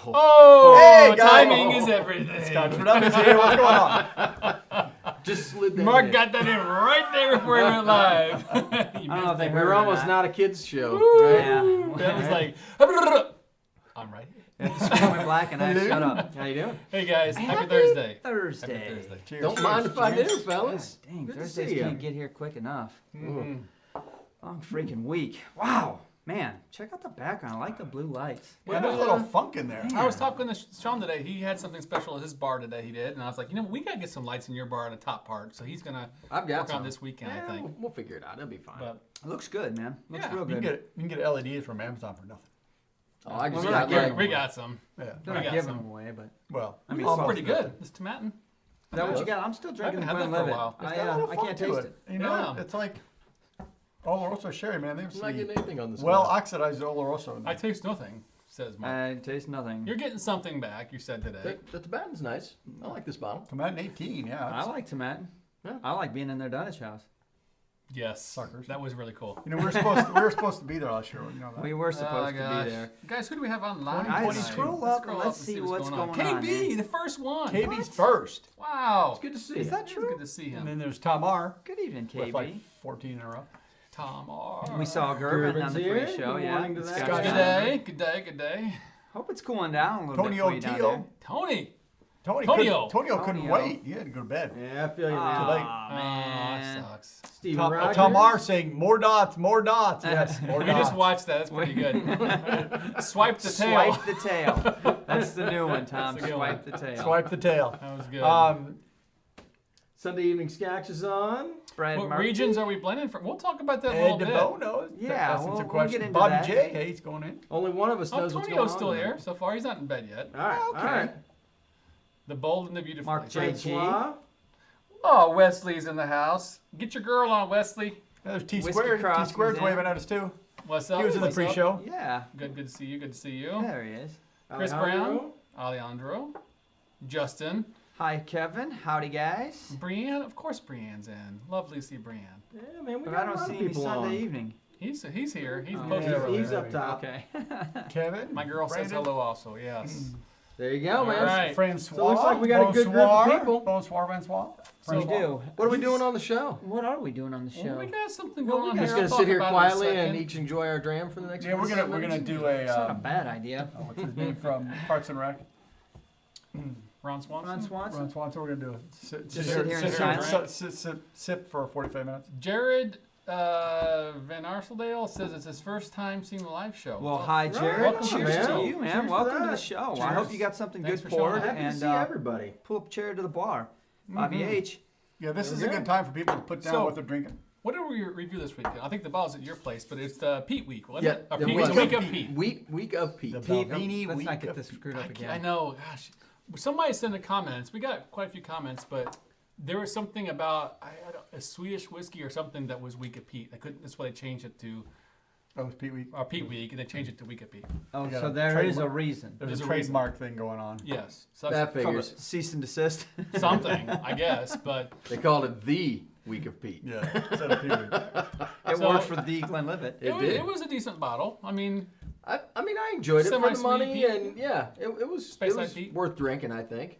Oh, hey, timing is everything. Scotch for Dummies here. What's going on? Just slid that Mark in. got that in right there before he went live. I don't know if they We were heard almost or not a kids show. Yeah. That was like, I'm right here. Screaming black and I shut up. How you doing? Hey guys, happy Thursday. Thursday. Happy Thursday. Cheers. Don't mind if I do, fellas. Dang, Good to Thursdays see ya. can't get here quick enough. Mm-hmm. Long freaking week. Wow. Man, check out the background. I like the blue lights. Yeah, there's a little funk in there. I was talking to Sean today. He had something special at his bar today. He did, and I was like, we gotta get some lights in your bar on the top part. So he's gonna I've got work some. on this weekend, I think. We'll figure it out. It'll be fine. But It looks good, man. Looks Yeah, real You good. can get LEDs from Amazon for nothing. Oh, I just we're got not getting like, we got some. Yeah. They're we not got giving some. them away, but Well, I mean, It's almost pretty good. nothing. This tomatin. is that what you got? I'm still drinking the I haven't had that for a Glenlivet. while. It's got a little I funk can't to taste it. it. You know, Yeah. it's like Oloroso sherry, man. They have I'm not getting anything on this. well one. oxidized Oloroso. In I there. taste nothing, says Mark. I taste nothing. You're getting something back, you said today. The tomatin's nice. I like this bottle. Tomatin 18, yeah. I like tomatin. Yeah. I like being in their Dunnage house. Yes. Suckers. That was really cool. You know, we were supposed to be there last year. You know that. We were supposed to gosh. be there. Guys, who do we have online? I tonight? scroll up and let's see what's going on. KB, the first one. KB's first. Wow. It's good to see Is you. that It's true? good to see And him. then there's Tamar Good evening, with like KB. 14 in a row. Tom R. We saw Gervin on Gervin's the here. pre-show. Good Yeah. morning to that. Scotch. Good day, good day, good day. Hope it's cooling down a little Tony bit for you down O'Teal. there. Tony. Tonio Tonio. couldn't wait. He had to go to bed. Yeah, I feel you, man. Aw, Oh, man. that sucks. Steve Tam- Rogers. Tamar saying more dots, more dots. Yes, more We dots. just watched that. That's pretty good. Swipe the tail. Swipe the tail. That's the new one, Tom. That's a good one. Swipe the tail. Swipe the tail. That was good. Sunday evening Scotch is on. Brad What Murphy. regions are we blending from? We'll talk about that a Ed little bit. DeBono. Yeah, That's we'll a get question. into Bobby that. J. Hey, he's going in. Only one of us knows what's going on. Antonio's still here so far. He's not in bed yet. All right. Oh, okay. All right. The bold and the beautiful. Mark J. Francois. Oh, Wesley's in the house. Get your girl on, Wesley. Yeah, there's T Whiskey Squared. T Crossing's Squared's in. waving at us too. What's up? He was in the What's up? pre-show. Yeah. Good to see you. Good to see you. There he is. Chris Alejandro. Brown, Alejandro, Justin, Hi, Kevin. Howdy, guys. Brianne. Of course, Brianne's in. Lovely to see Brianne. Yeah, man, we But got I a don't lot see of any people Sunday on. evening. He's here. He's Oh, posted. yeah. He's up top. Okay. Kevin. My girl says Brandon. hello also. Yes. There you go, man. All right. Francois. So it looks like we got a good group of Bonsoir. people. Bonsoir, Francois. We do. What are we doing on the show? What are we doing on the Well, show? we got something Well, going on we here. Just gonna I'll sit talk here about it in a quietly and second. each enjoy our dram for the next. Yeah, we're 45 gonna minutes? do a It's not a bad idea. what's his name from Parks and Rec? Ron Swanson. Ron Swanson. Ron Swanson. We're gonna do Just sit here in silence? sip for 45 minutes. Jared Van Arsdale says it's his first time seeing the live show. Well, hi, Jared. Welcome, Cheers man. to you, man. Cheers to Welcome to the that. show. I Cheers. hope you got something Thanks good for showing poured up. Happy to and see everybody. pull up a chair to the bar. Bobby H. Yeah, this is a Okay. good time for people to put down So- what they're drinking. What did we review this week? I think the ball's at your place, but it's the Pete week, wasn't Yeah, it? A the Pete, week week of of Pete. Week of Pete. The Pete, Balvenie let's week not get of this Pete. screwed up again. I know, gosh. Somebody sent the comments. We got quite a few comments, but there was something about a Swedish whiskey or something that was week of Pete. I couldn't. That's why they changed it to Oh, it's Pete Week. Pete week, and they changed it to week of Pete. Oh, We got so a there is a trademark. reason. There's There's a a reason. trademark thing going on. Yes, so That that's figures. Cease and desist. something, I guess. But They called it the Week of Pete. Yeah, instead of Pete Week. It So- worked for the Glenlivet. It did. it was a decent bottle. I mean, I mean, I enjoyed it for the Semi-sweet money, Pete. and yeah, it was Space Ice Pete. worth drinking. I think.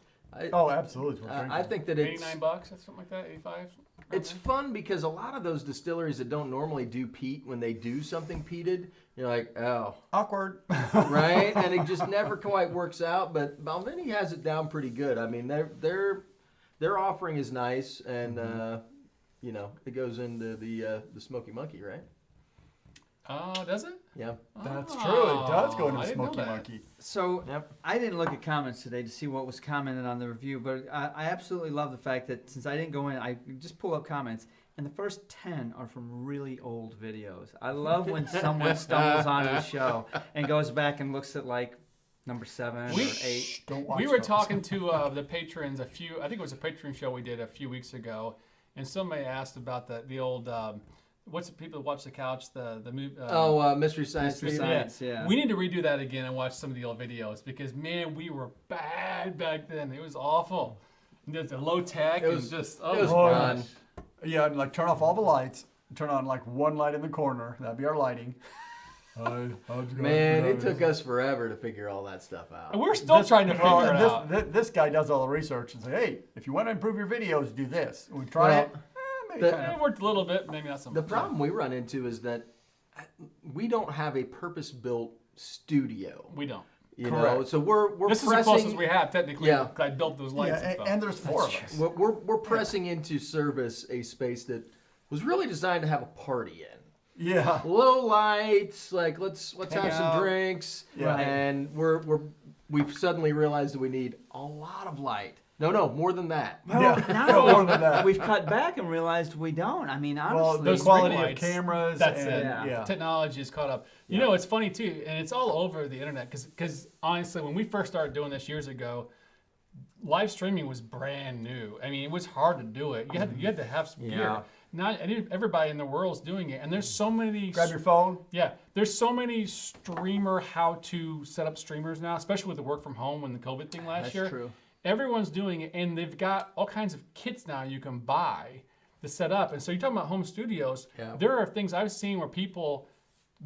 Oh, absolutely. It's worth drinking. I think that it's $89 or something like that, 85. it's fun because a lot of those distilleries that don't normally do peat, when they do something peated, you're like, oh, Awkward. right, and it just never quite works out. But Balvenie has it down pretty good. I mean, their offering is nice, and you know, it goes into the Smoky Monkey, right? Does it? Yeah. That's true. It does go I into didn't know Smoky that. Monkey. So Yep. I didn't look at comments today to see what was commented on the review, but I absolutely love the fact that since I didn't go in, I just pull up comments, and the first 10 are from really old videos. I love when someone stumbles on the show and goes back and looks at like number 7 or 8. Don't watch We were those. talking to the patrons I think it was a patron show we did a few weeks ago, and somebody asked about the old, what's the people that watch the couch, the movie? Mystery Science Mystery Theater. Science. Yeah. We need to redo that again and watch some of the old videos because, man, we were bad back then. It was awful. There's the low tech. It was just, it was Oh, fun. Yeah, and like turn off all the lights. Turn on like one light in the corner. That'd be our lighting. Man, it took us forever to figure all that stuff out. And we're still trying to figure it out. This guy does all the research and say, hey, if you want to improve your videos, do this. And we try it. Maybe It worked a little bit, maybe not so much. The problem we run into is that we don't have a purpose-built studio. We don't. You Correct. know, so we're This is pressing, the closest we have, technically. Yeah. I built those lights and stuff. and there's 4 of us. we're pressing into service a space that was really designed to have a party in. Yeah. Low lights, like let's Hang have some out. drinks, Yeah. and we've suddenly realized that we need a lot of light. No, more than that. Well, Yeah, now more than that. we've cut back and realized we don't. I mean, Well, honestly, the Those quality ring of lights, cameras. that's and, it. Yeah. Technology is caught up. You know, it's funny too, and it's all over the internet because honestly, when we first started doing this years ago, live streaming was brand new. I mean, it was hard to do it. You had to have some gear. Yeah. Not everybody in the world's doing it, and there's so many. Grab your phone. Yeah, there's so many streamer how to set up streamers now, especially with the work from home and the COVID thing last That's year. true. Everyone's doing it, and they've got all kinds of kits now you can buy to set up. And so you're talking about home studios. Yeah. There are things I've seen where people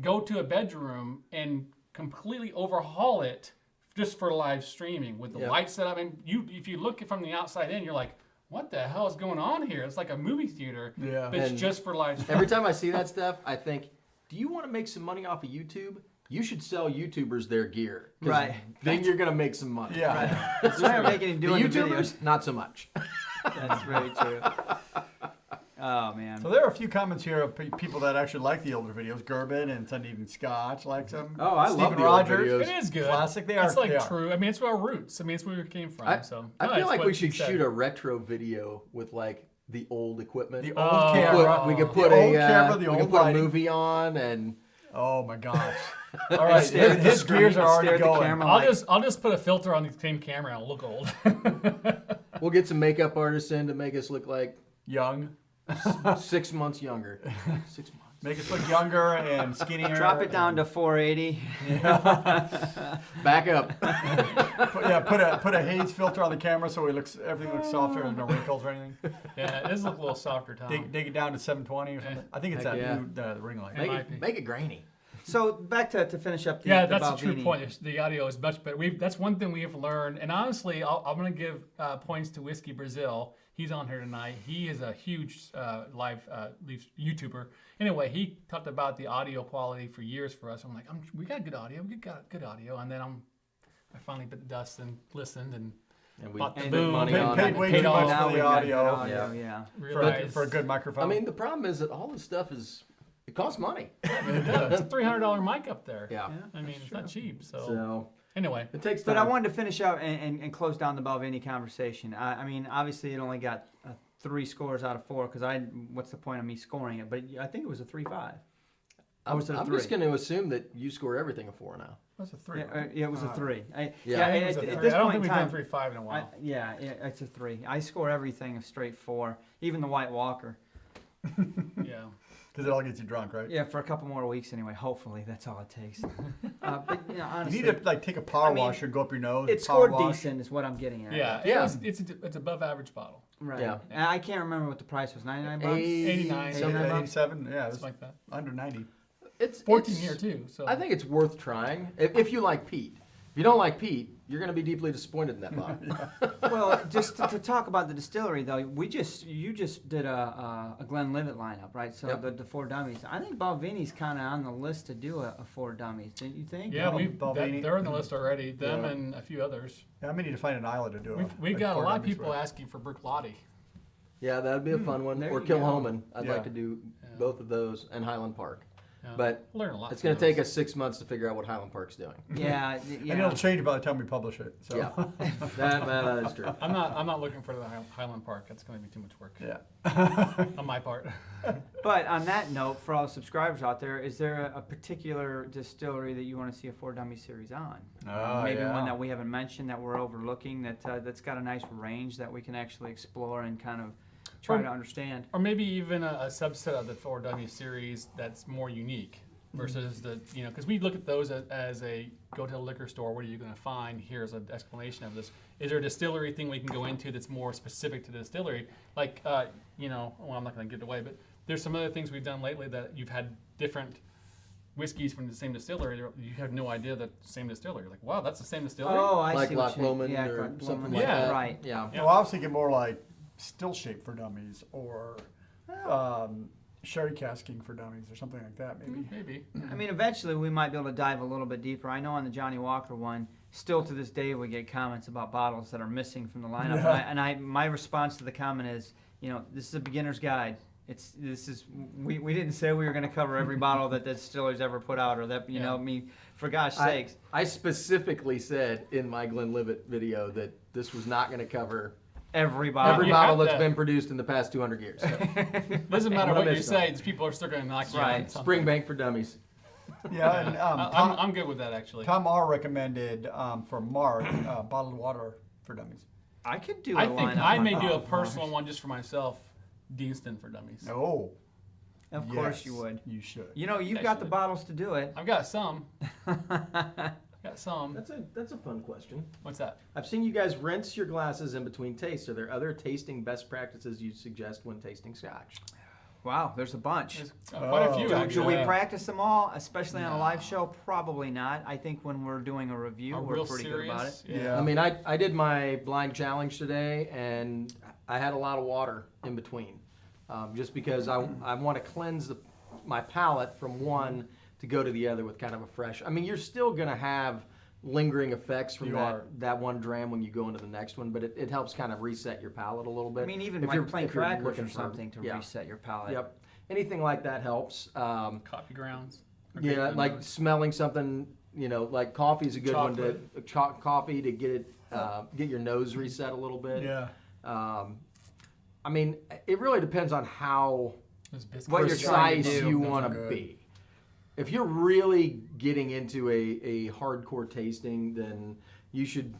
go to a bedroom and completely overhaul it just for live streaming with the Yeah. light set up. And if you look from the outside in, you're like, what the hell is going on here? It's like a movie theater, Yeah. but it's And just for live streaming. Every time I see that stuff, I think, do you want to make some money off of YouTube? You should sell YouTubers their gear. 'Cause Right. Then you're going to make some money. Yeah. So they're making and The doing the YouTubers, videos. not so much. That's very true. Oh man. So there are a few comments here of people that actually like the older videos. Gerben and some even Scotch likes them. Oh, I love Stephen the old Rogers. videos. It is good. Classic. They are. It's like they are. true. I mean, it's our roots. I mean, it's where we came from. I so feel it's like what we he should said. shoot a retro video with like the old equipment. The Oh, old We camera. we could The put old a camera, the we old could put a lighting. movie on, and Oh my gosh. All right, Stare at the his screen, gears are stare already at the going. camera. I'll just put a filter on the same camera and it'll look old. we'll get some makeup artists in to make us look like Young. 6 months younger. 6 months. Make us look younger and skinnier. Drop it down to 480. Back up. Put a haze filter on the camera so everything looks softer and no wrinkles or anything. Yeah, it does look a little softer, Tom. Dig it down to 720 or something. I think it's Heck that yeah. new the ring light. It might be. Make it grainy. So back to finish up the Yeah, the that's a true Balvenie. point. The audio is much better. That's one thing we have learned. And honestly, I'm going to give points to Whiskey Brazil. He's on here tonight. He is a huge live YouTuber. Anyway, he talked about the audio quality for years for us. I'm like, we got good audio. We got good audio. And then I finally bit the dust and listened and And we bought the spent boom. money Paid- on paid it. way Paid too off. much Now for we've the got good audio. audio, yeah. realized For a good microphone. I mean, the problem is that all this stuff it costs money. it does. It's a $300 mic up there. Yeah. I mean, it's not cheap. So, So anyway, it takes time. But I wanted to finish out and close down the Balvenie conversation. I mean, obviously it only got 3 scores out of 4 because what's the point of me scoring it? But I think it was a 3.5. I'm was it a just 3? going to assume that you score everything a 4 now. That's a 3. Yeah, it was a 3. Yeah. I think it was a at 3. this I don't point think in we've time, done 3.5 in a while. yeah, it's a 3. I score everything a straight 4, even the White Walker. Yeah. Because it all gets you drunk, right? Yeah, for a couple more weeks anyway. Hopefully, that's all it takes. But you know, You honestly, need to take a power I mean, washer, go up your nose. it power scored wash. decent, is what I'm getting at. Yeah, Yeah. it's above average bottle. Right. Yeah. And I can't remember what the price was. 99 bucks. 89, Something, 89 bucks? 87. Yeah, Something it's like that. under 90. It's 14 it's- here too. So I think it's worth trying if you like Pete. If you don't like Pete, you're going to be deeply disappointed in that bottle. Well, just to talk about the distillery though, you just did a Glenlivet lineup, right? So Yep. the 4 Dummies. I think Balvenie's kind of on the list to do a 4 Dummies. Didn't you think? yeah, Balvenie. they're on the list already. Them Yeah. and a few others. Yeah, I may need to find an island to do it. We've got a lot of people asking for Bruichladdich. Yeah, that'd be a fun one. there Or you go. Kilhoman. I'd Yeah. like to do both of those and Highland Park. Yeah. But learn a lot. it's from going to those. take us 6 months to figure out what Highland Park's doing. Yeah. And Yeah. it'll change by the time we publish it. So. Yeah, that is true. I'm not looking for the Highland Park. That's going to be too much work Yeah. on my part. But on that note, for all subscribers out there, is there a particular distillery that you want to see a 4 Dummy series on? Oh, Maybe yeah. one that we haven't mentioned that we're overlooking that's got a nice range that we can actually explore and kind of try Or- to understand. Or maybe even a subset of the 4 Dummy series that's more unique versus because we look at those as a go to a liquor store, what are you going to find? Here's an explanation of this. Is there a distillery thing we can go into that's more specific to the distillery? Like, well, I'm not going to give it away, but there's some other things we've done lately that you've had different whiskeys from the same distillery, you have no idea that the same distillery. You're like, wow, that's the same distillery. Oh, I Like see what Loch you Lomond yeah, or Loch something Lomond. like Yeah. that. Right. Yeah. Yeah. Well, I was thinking more like still shape for dummies or sherry casking for dummies or something like that, maybe. Maybe. I mean, eventually we might be able to dive a little bit deeper. I know on the Johnny Walker one, still to this day we get comments about bottles that are missing from the lineup, Yeah. my response to the comment is, this is a beginner's guide. We didn't say we were going to cover every bottle that the distiller's ever put out, or that I mean, for gosh sakes. I specifically said in my Glenlivet video that this was not going to cover Every bottle. every you bottle have that's to. been produced in the past 200 years. So, Doesn't matter I'm gonna what you miss say, some. these people are still going to knock you Right. out. Springbank for dummies. Yeah, and I'm good with that, actually. Tom R recommended for Mark bottled water for dummies. I could do. I a think lineup I on may do a bottled personal waters. one just for myself. Deanston for dummies. Oh, Of course yes, you would. You should. You've got the Actually. bottles to do it. I've got some. Got some. That's a fun question. What's that? I've seen you guys rinse your glasses in between tastes. Are there other tasting best practices you suggest when tasting Scotch? Wow, there's a bunch. There's quite a Oh. few, Do- actually. Should we practice them all, especially on a No. live show? Probably not. I think when we're doing a review, Are we're real pretty serious? good about it. Yeah. I mean, I did my blind challenge today, and I had a lot of water in between, just because I want to cleanse my palate from one to go to the other with kind of a fresh. I mean, you're still gonna have lingering effects from You are. that one dram when you go into the next one, but it helps kind of reset your palate a little bit. I mean, even If like you're- plain if you're crackers looking or for- something to yeah. reset your palate. Yep. Anything like that helps. Coffee grounds. Or Yeah, grapefruit like nose. smelling something, like coffee is a good one to coffee to get it get your nose reset a little bit. Yeah. I mean, it really depends on how Those biscuits. What you're trying to precise do. you Those want are to good. be. If you're really getting into a hardcore tasting, then you should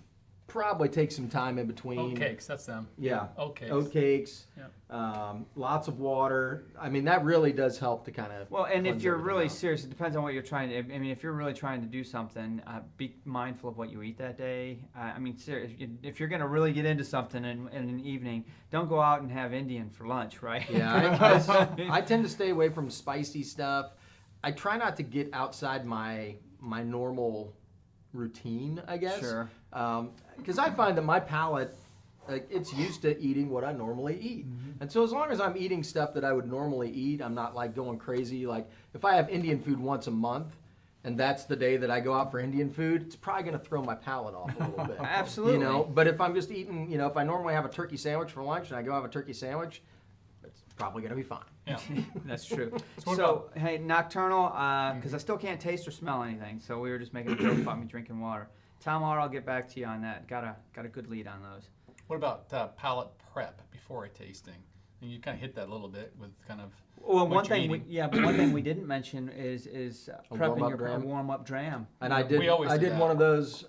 probably take some time in between. Oat cakes, that's them. Yeah. Oat cakes. Oat cakes. Yep. Lots of water. I mean, that really does help to kind of. Well, and if cleanse you're everything really out. serious, it depends on what you're trying to. I mean, if you're really trying to do something, be mindful of what you eat that day. I mean, serious. If you're going to really get into something in an evening, don't go out and have Indian for lunch, right? Yeah, I tend to stay away from spicy stuff. I try not to get outside my normal routine, I guess. Sure. Because I find that my palate, it's used to eating what I normally eat. And so as long as I'm eating stuff that I would normally eat, I'm not like going crazy. Like if I have Indian food once a month, and that's the day that I go out for Indian food, it's probably going to throw my palate off a little bit. Absolutely. But if I'm just eating, if I normally have a turkey sandwich for lunch and I go have a turkey sandwich, it's probably going to be fine. Yeah. That's true. what So, hey, nocturnal, because I still can't taste or smell anything. So we were just making a joke about me drinking water. Tom R, I'll get back to you on that. Got a good lead on those. What about palate prep before a tasting? And you kind of hit that a little bit with kind of. Well, what one you're thing, eating. but one thing we didn't mention is prepping warm-up your dram? warm-up dram. And We always I do did that. one of those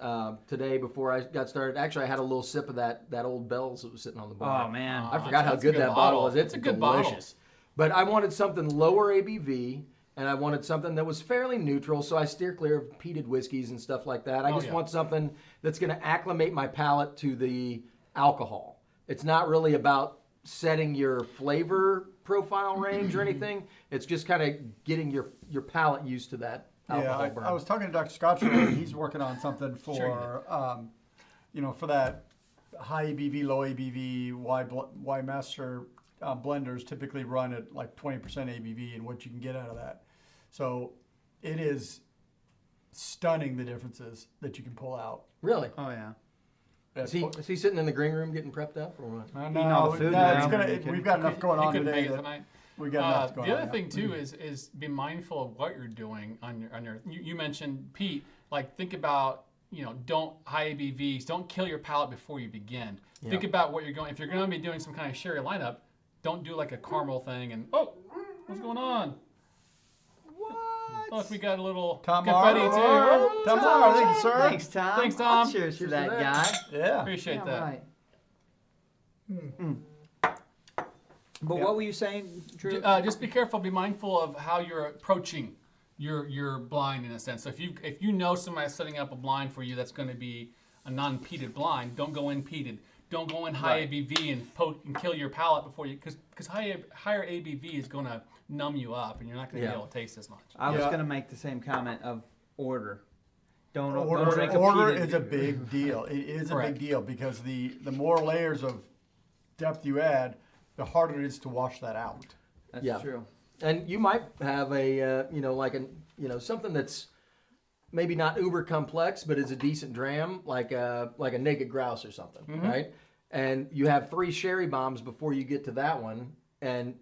today before I got started. Actually, I had a little sip of that old Bell's that was sitting on the bar. Oh man, I forgot how that's a good good that bottle bottle. is. It's It's a good delicious. But I wanted something lower ABV, and I wanted something that was fairly neutral, so I steer clear of peated whiskeys and stuff like that. I just want something that's going to acclimate my palate to the alcohol. It's not really about setting your flavor profile range or anything. It's just kind of getting your palate used to that alcohol burn. I was talking to Dr. Scotch earlier. He's working on something for, Sure for that high ABV, low ABV, Y master blenders typically run at like 20% ABV and what you can get out of that. So it is stunning the differences that you can pull out. Really? oh yeah. Is he sitting in the green room getting prepped up or what? No, all the food it's now. we've got enough going You on couldn't today. make it That tonight. we got enough going The on. other thing too is be mindful of what you're doing on your. You mentioned Pete. Like think about don't high ABVs. Don't kill your palate before you begin. Think about what you're going. If you're going to be doing some kind of sherry lineup, don't do like a caramel thing and what's going on? What? Look, we got a little Tom confetti R. too. Oh, Tom R, thank you, sir. Thanks, Tom. Thanks, Tom. Cheers, Cheers to to that that. guy. Yeah. Appreciate Yeah, that. right. But what were you saying, Drew? Just be careful. Be mindful of how you're approaching your blind in a sense. So if you know somebody's setting up a blind for you that's going to be a non-peated blind, don't go in peated. don't go in high Right. ABV and poke and kill your palate before you, because higher ABV is going to numb you up, and you're not going to Yeah. be able to taste as much. I was Yeah. going to make the same comment of order. Don't Order, drink a order peated- is a big deal. It is a Correct. big deal because the more layers of depth you add, the harder it is to wash that out. That's Yeah. true. And you might have a, something that's maybe not uber complex, but is a decent dram, like a naked grouse or something, right? And you have 3 sherry bombs before you get to that one, and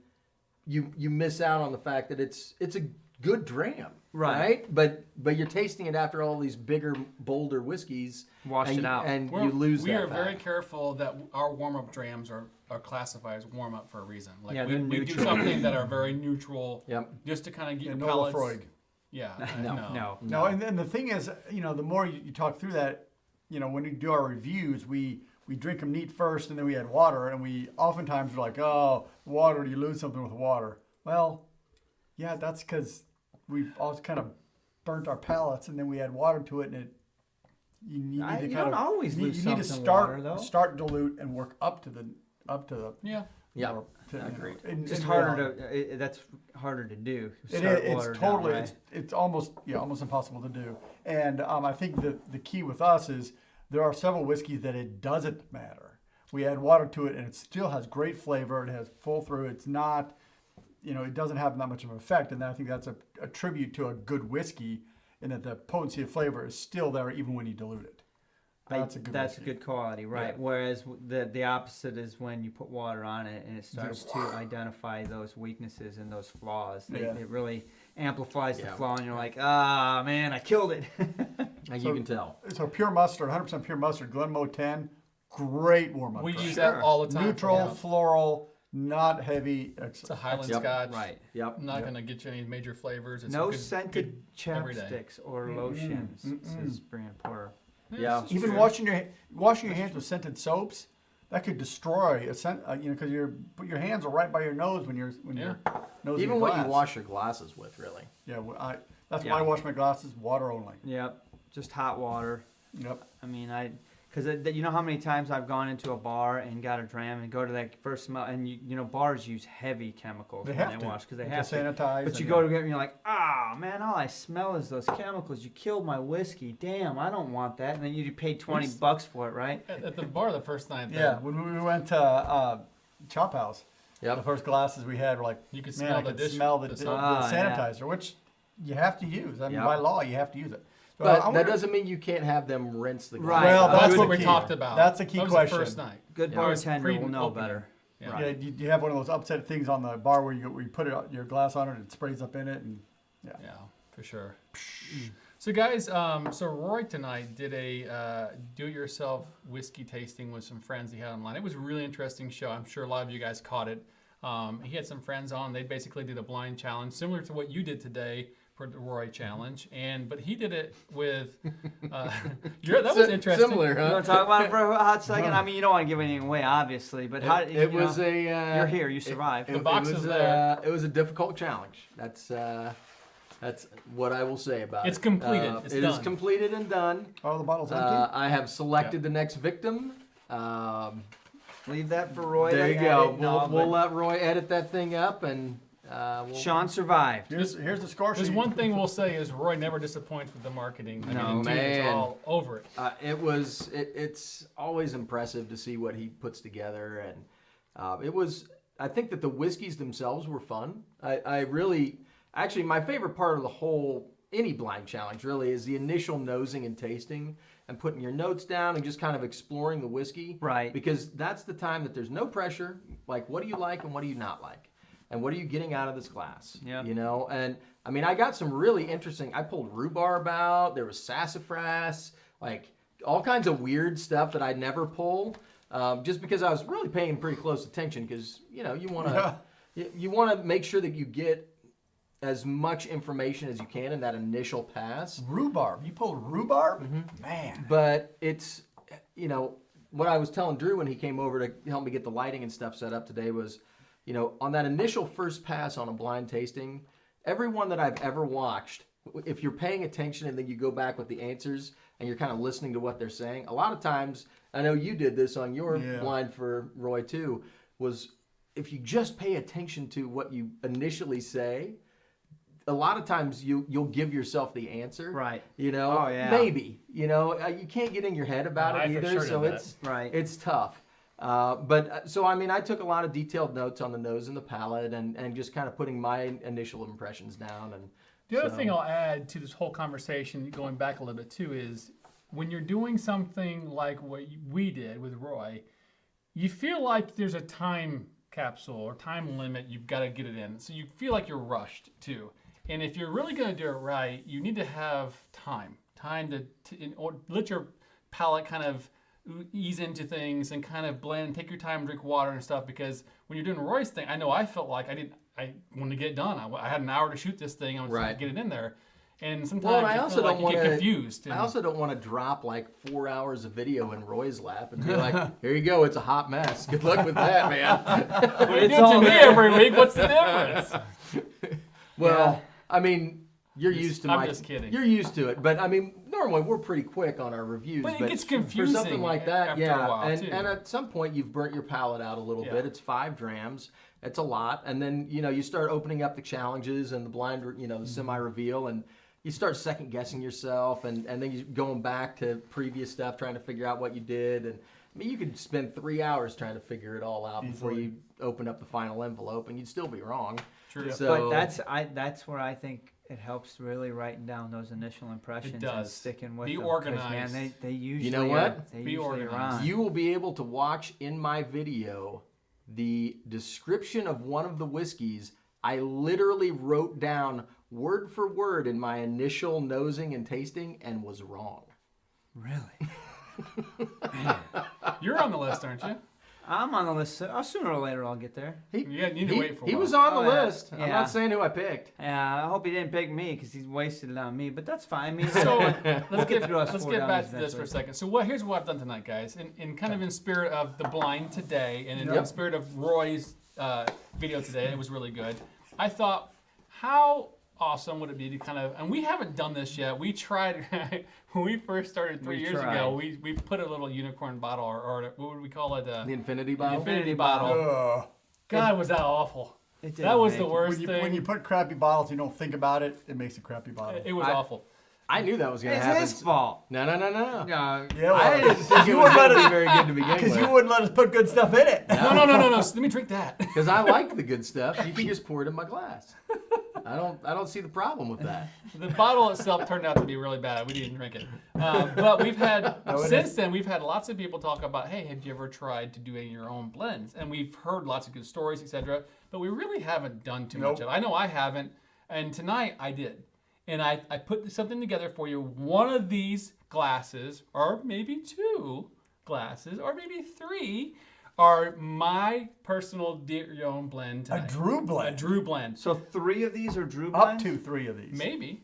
you miss out on the fact that it's a good dram, Right. But you're tasting it after all these bigger, bolder whiskeys, Wash and it out. and you lose We that are very fact. careful that our warm-up drams are classified as warm-up for a reason. Like Yeah, we they're do neutral. something that are very neutral, Yep. just to kind of get Yeah, your no palates. Lafroig. Yeah, No. No, and then the thing is, the more you talk through that, when we do our reviews, we drink them neat first, and then we add water, and we oftentimes are like, oh, water, you lose something with water. Well, yeah, that's because we've always kind of burnt our palates, and then we add water to it, and you need to You kind don't of always you need, lose you need to something start water, though. start dilute and work up to the yeah. Yeah. agreed. Just harder to. That's harder to do. It Start is. water It's down, totally. right? It's almost impossible to do. And I think the key with us is there are several whiskeys that it doesn't matter. We add water to it, and it still has great flavor. It has full through. It's not, it doesn't have that much of an effect. And I think that's a tribute to a good whiskey, in that the potency of flavor is still there even when you dilute it. That's a good. That's whiskey. good quality, right? Yeah. Whereas the opposite is when you put water on it and it starts to identify those weaknesses and those flaws. Yeah. It really amplifies the Yeah. flaw, and you're like, ah, man, I killed it. And So- you can tell. So pure mustard, 100% pure mustard, Glenmoe 10, great warm up. We drink. use that all the time. Neutral, Yeah. floral, not heavy. It's a Highland Yep. Scotch. Right. Yep. Not going to get you any major flavors. It's No good, scented good every day. chapsticks or lotions, says Brian Porter. Yeah. it's Even true. washing your hands with scented soaps, that could destroy a scent. Because your hands are right by your nose when your nose. Even your what glass. you wash your glasses with, really. Yeah, that's Yeah. why I wash my glasses water only. Yep, just hot water. Yep. I mean, because you know how many times I've gone into a bar and got a dram and go to that first smell, and bars use heavy chemicals They when have they to wash because they to have to. sanitize. But you and- go to get and you're like, ah, man, all I smell is those chemicals. You killed my whiskey. Damn, I don't want that. And then you paid $20 for it, right? At the bar the first night. Yeah, when we went to Chop House, the Yep. first glasses we had were like, You could man, smell I the could dish. smell the the sanitizer, which you have to use. I mean, Yep. by law, you have to use it. So But I that wonder- doesn't mean you can't have them rinse the glass. Right. Well, That's that's what the we key. talked about. That's the key that was question. The first night. Good Yeah. bartender will know Pre-opening. better. Yeah. Right. Yeah, you have one of those upset things on the bar where you put your glass on it and it sprays up in it, and Yeah, for sure. So guys, so Roy tonight did a do-it-yourself whiskey tasting with some friends he had online. It was a really interesting show. I'm sure a lot of you guys caught it. He had some friends on. They basically did a blind challenge similar to what you did today for the Roy challenge, but he did it with. That was interesting. Similar, You huh? want to talk about it for a hot second? I mean, you don't want to give anything away, obviously, but how It was a. you're here, you survived. The box is there. It was a difficult challenge. That's what I will say about it. It's completed. It's It is done. completed and done. oh, the bottle's empty. I have selected the next victim. Leave that for Roy. There to you go. edit. No, We'll but let Roy edit that thing up, and we'll, Sean survived. Here's the score sheet. There's one thing we'll say is Roy never disappoints with the marketing. I No, mean, the team is man. all over it. it's always impressive to see what he puts together, and it was. I think that the whiskeys themselves were fun. I really, actually, my favorite part of the whole any blind challenge really is the initial nosing and tasting and putting your notes down and just kind of exploring the whiskey. Right. Because that's the time that there's no pressure. Like, what do you like and what do you not like? And what are you getting out of this glass? Yeah. You know, and I mean, I got some really interesting, I pulled rhubarb out, there was sassafras, like all kinds of weird stuff that I'd never pull, just because I was really paying pretty close attention because, you know, you want to make sure that you get as much information as you can in that initial pass. Rhubarb. You pulled rhubarb? Mm-hmm. Man. But it's, you know, what I was telling Drew when he came over to help me get the lighting and stuff set up today was, you know, on that initial first pass on a blind tasting, everyone that I've ever watched, if you're paying attention and then you go back with the answers, and you're kind of listening to what they're saying. A lot of times, I know you did this on your blind for Roy too, was if you just pay attention to what you initially say, a lot of times you'll give yourself the answer. Right. You know, Oh, yeah. maybe, you know, you can't get in your head about No, it I for either. sure So did it's, Right. it's tough. So I mean, I took a lot of detailed notes on the nose and the palate and just kind of putting my initial impressions down. And The other thing I'll add to this whole conversation, going back a little bit too, is when you're doing something like what we did with Roy, you feel like there's a time capsule or time limit, you've got to get it in. So you feel like you're rushed too. And if you're really going to do it right, you need to have time to let your palate kind of ease into things and kind of blend, take your time, drink water and stuff, because when you're doing Roy's thing, I know I felt like I wanted to get it done. I had an hour to shoot this thing. I was trying to get it in there. And sometimes I you also feel like don't you want get to. confused. I also don't want to drop like 4 hours of video in Roy's lap and be like, "Here you go, it's a hot mess. Good luck with that, man." You do it to me every week. What's the difference? Well, I mean, you're used to I'm just kidding. You're used to it, but I mean, normally we're pretty quick on our reviews. But it gets confusing for something like that. after a while, too. And at some point you've burnt your palate out a little bit. It's 5 drams. It's a lot, and then you start opening up the challenges and the blind, the semi-reveal, and you start second guessing yourself, and then you're going back to previous stuff, trying to figure out what you did. And I mean, you could spend 3 hours trying to figure it all out before you open up the final envelope, and you'd still be wrong. True. So, But that's where I think it helps really writing down those initial impressions It does. and sticking with Be them. 'Cause, organized. Man, they usually You know what? Are, they Be usually are organized. on. you will be able to watch in my video the description of one of the whiskeys. I literally wrote down word for word in my initial nosing and tasting and was wrong. Really? You're on the list, aren't you? I'm on the list. Sooner or later I'll get there. You need to wait for a He while. was on the Oh, yeah. list. I'm Yeah. not saying who I picked. Yeah, I hope he didn't pick me because he's wasted it on me. But that's fine. I mean, So let's get get through us let's four get back dummies to this for a eventually. second. So here's what I've done tonight, guys, in kind of in spirit of the blind today, and in Yep. spirit of Roy's video today. It was really good. I thought, how awesome would it be to kind of, and we haven't done this yet. We tried when we first started 3 We years tried. ago. We put a little unicorn bottle, or what would we call it? The infinity The bottle. infinity bottle. Ugh. God, was that awful. it didn't That was make the it. worst When thing. you put crappy bottles, you don't think about it. It makes a crappy bottle. It was awful. I knew that was going to It's happen. his fault. No. No, Yeah, I well, didn't think it you was wouldn't going let to be us very good to begin because with. you wouldn't let us put good stuff in it. No. Let me drink that. Because I like the good stuff. You can just pour it in my glass. I don't see the problem with that. The bottle itself turned out to be really bad. We didn't drink it. But we've had, since then, we've had lots of people talk about, hey, have you ever tried to do any of your own blends? And we've heard lots of good stories, etc. But we really haven't done too much of it. I know I haven't. And tonight I did. And I put something together for you. One of these glasses, or maybe 2 glasses, or maybe 3, are my personal Your Own blend tonight. A Drew blend. A Drew blend. So 3 of these are Drew Up blends? to 3 of these. Maybe.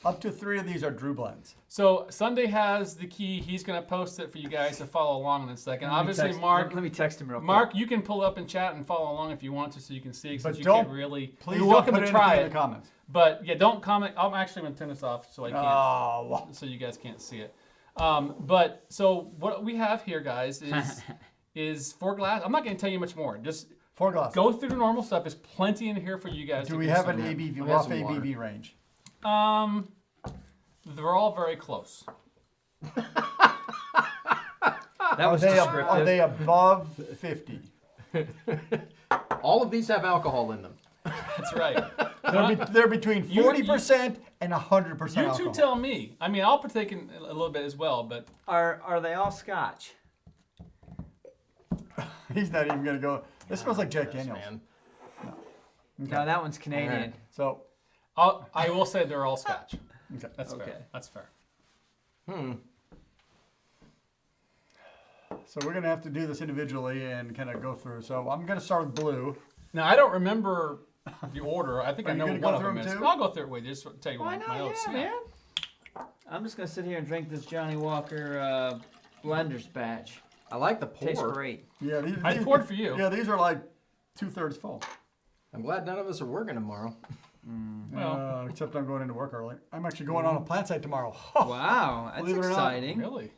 Up to 3 of these are Drew blends. So Sunday has the key. He's going to post it for you guys to follow along in a second. Let me Obviously, text- Mark, Let me text him real quick. Mark, you can pull up and chat and follow along if you want to, so you can see. But Since you don't- can't really. Please You're don't welcome put to anything try in it. the comments. But yeah, don't comment. I'm actually going to turn this off so I can't, Oh, so you guys can't see it. But so what we have here, guys, is 4 glasses. I'm not going to tell you much more. Just 4 glasses. go through the normal stuff. There's plenty in here for you guys. Do to we have an consume. ABV, Let me have rough some water. ABV range? They're all very close. That was Are descriptive. they above 50? All of these have alcohol in them. That's right. They're between 40% and 100% You alcohol. two tell me. I mean, I'll partake in a little bit as well, but Are they all Scotch? He's not even going to go. This smells like Jack Yes, Daniels. man. No, that one's Canadian. Alright. So, I will say they're all Scotch. okay. That's Okay. fair. That's fair. So we're going to have to do this individually and kind of go through. So I'm going to start with blue. Now, I don't remember the order. I think Are I you know gonna one go of through them them is. too? I'll go through it with you. Just tell you Why my not? notes. Yeah, man. I'm just gonna sit here and drink this Johnny Walker Blender's batch. I like the pour. Tastes great. Yeah, I poured for you. Yeah, these are like 2/3 full. I'm glad none of us are working tomorrow. Well. Except I'm going into work early. I'm actually going on a plant site tomorrow. Wow, that's Believe it or not. exciting. Really?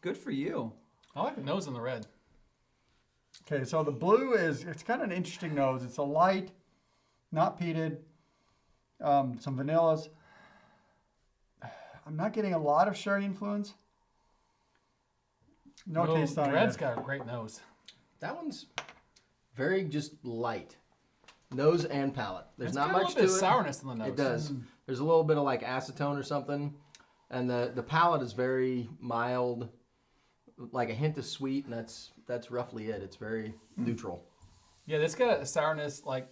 Good for you. I like the nose on the red. Okay, so the blue it's kind of an interesting nose. It's a light, not peated, some vanillas. I'm not getting a lot of sherry influence. No taste on it. Red's yet. got a great nose. That one's very just light. Nose and palate. There's It's not got much a little to bit of it. sourness in the nose. It does. There's a little bit of like acetone or something. And the palate is very mild, like a hint of sweet, and that's roughly it. It's very neutral. Yeah, this got a sourness like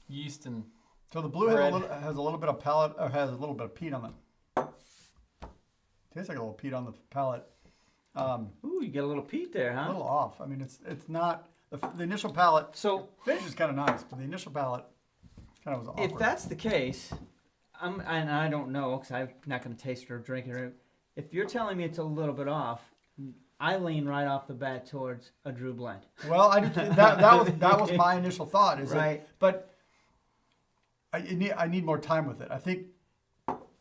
yeast and So the blue Red. has a little bit of palate, or has a little bit of peat on it. Tastes like a little peat on the palate. Ooh, you get a little peat there, A huh? little off. I mean, it's not the initial palate. So Finish is kind of nice, but the initial palate kind of was awkward. if that's the case, and I don't know because I'm not going to taste it or drink it. If you're telling me it's a little bit off, I lean right off the bat towards a Drew blend. Well, that was my initial thought. Right. But I need more time with it. I think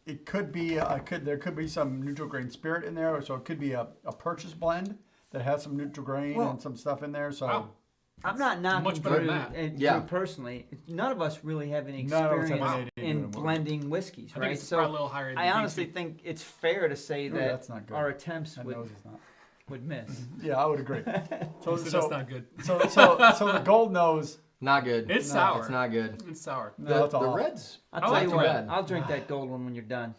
it could be there could be some neutral grain spirit in there, so it could be a purchase blend that has some neutral grain Well- and some stuff in there. So Wow. I'm not knocking much better Drew, than that. Yeah. Drew personally. None of us really have any None of us have experience any idea in doing it. blending whiskeys, I think right? it's probably a little higher. I ABV. honestly think it's fair to say Ooh, that that's not good. our attempts that would, nose is not. would miss. Yeah, I would agree. So So so that's not good. so the gold nose. Not good. It's No, sour. It's not good. It's sour. No, The, it's the off. reds. I'll I tell like you the what, red. I'll drink that gold one when you're done.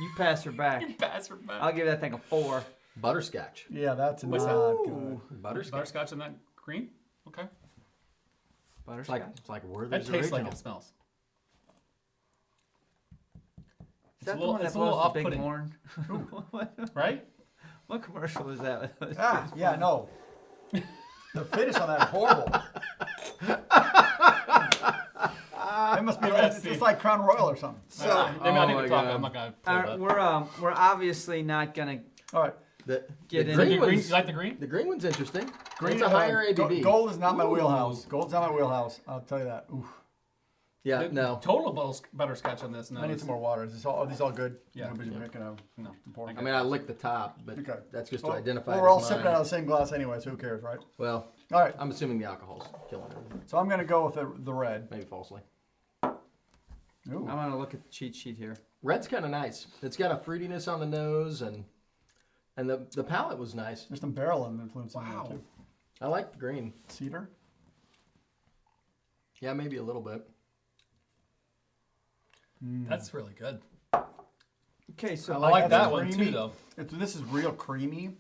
You pass her back. You bastard. Man. I'll give that thing a 4. Butterscotch. Yeah, that's What's not that? good. Butterscotch. Butterscotch and that green. Okay. It's Butterscotch. like Werther's That tastes original. like it smells. Is that a the little- one that it's a little blows the big off-putting. horn? Right? What commercial is that? Yeah, no. The finish on that is horrible. It must be it's like Crown Royal or something. So, maybe I Oh need my to talk. God. I'm not gonna. pull that. We're obviously not gonna All right. The, Get the in. green You one's, like the green? the green one's interesting. Green, It's a higher ABV. Gold is not my Ooh. wheelhouse. Gold's not my wheelhouse. I'll tell you that. Oof. Yeah, The no. Total butterscotch on this. No, I need some more water. Is these all good? Yeah. Nobody's Yeah. making a No. important. I mean, I licked the top, but Okay. that's just to Well, identify. well, it we're all as sipping mine. out of the same glass anyway, so who cares, right? Well, All right. I'm assuming the alcohol's killing it, So I'm gonna go with the red. maybe falsely. Ooh. I'm gonna look at the cheat sheet here. Red's kind of nice. It's got a fruitiness on the nose, and the palate was nice. There's some barrel influence on Wow. there too. I like the green. Cedar. Yeah, maybe a little bit. That's really good. Okay, so I like That's that one creamy. too, though. This is real creamy.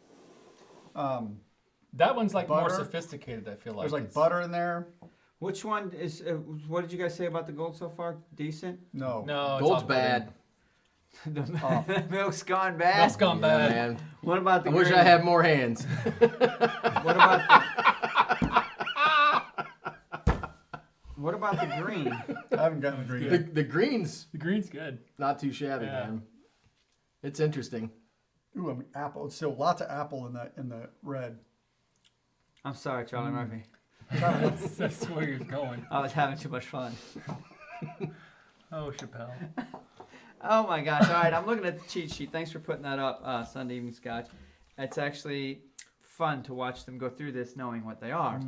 That one's like more Butter. sophisticated. I feel like There's like It's- butter in there. which one is? What did you guys say about the gold so far? Decent. No. No, it's Gold's off-putting. bad. The milk's gone bad. That's gone Yeah, bad. man. What about the I wish green? I had more hands. What about what about the green? I haven't gotten the green. the, yet. the green's The green's good. not too shabby, Yeah. man. It's interesting. Ooh, I mean, apple. It's still lots of apple in the red. I'm sorry, Charlie Murphy. That's where you're going. I was having too much fun. Oh, Chappelle. Oh my gosh! All right, I'm looking at the cheat sheet. Thanks for putting that up, Sunday Evening Scotch. It's actually fun to watch them go through this, knowing what they are.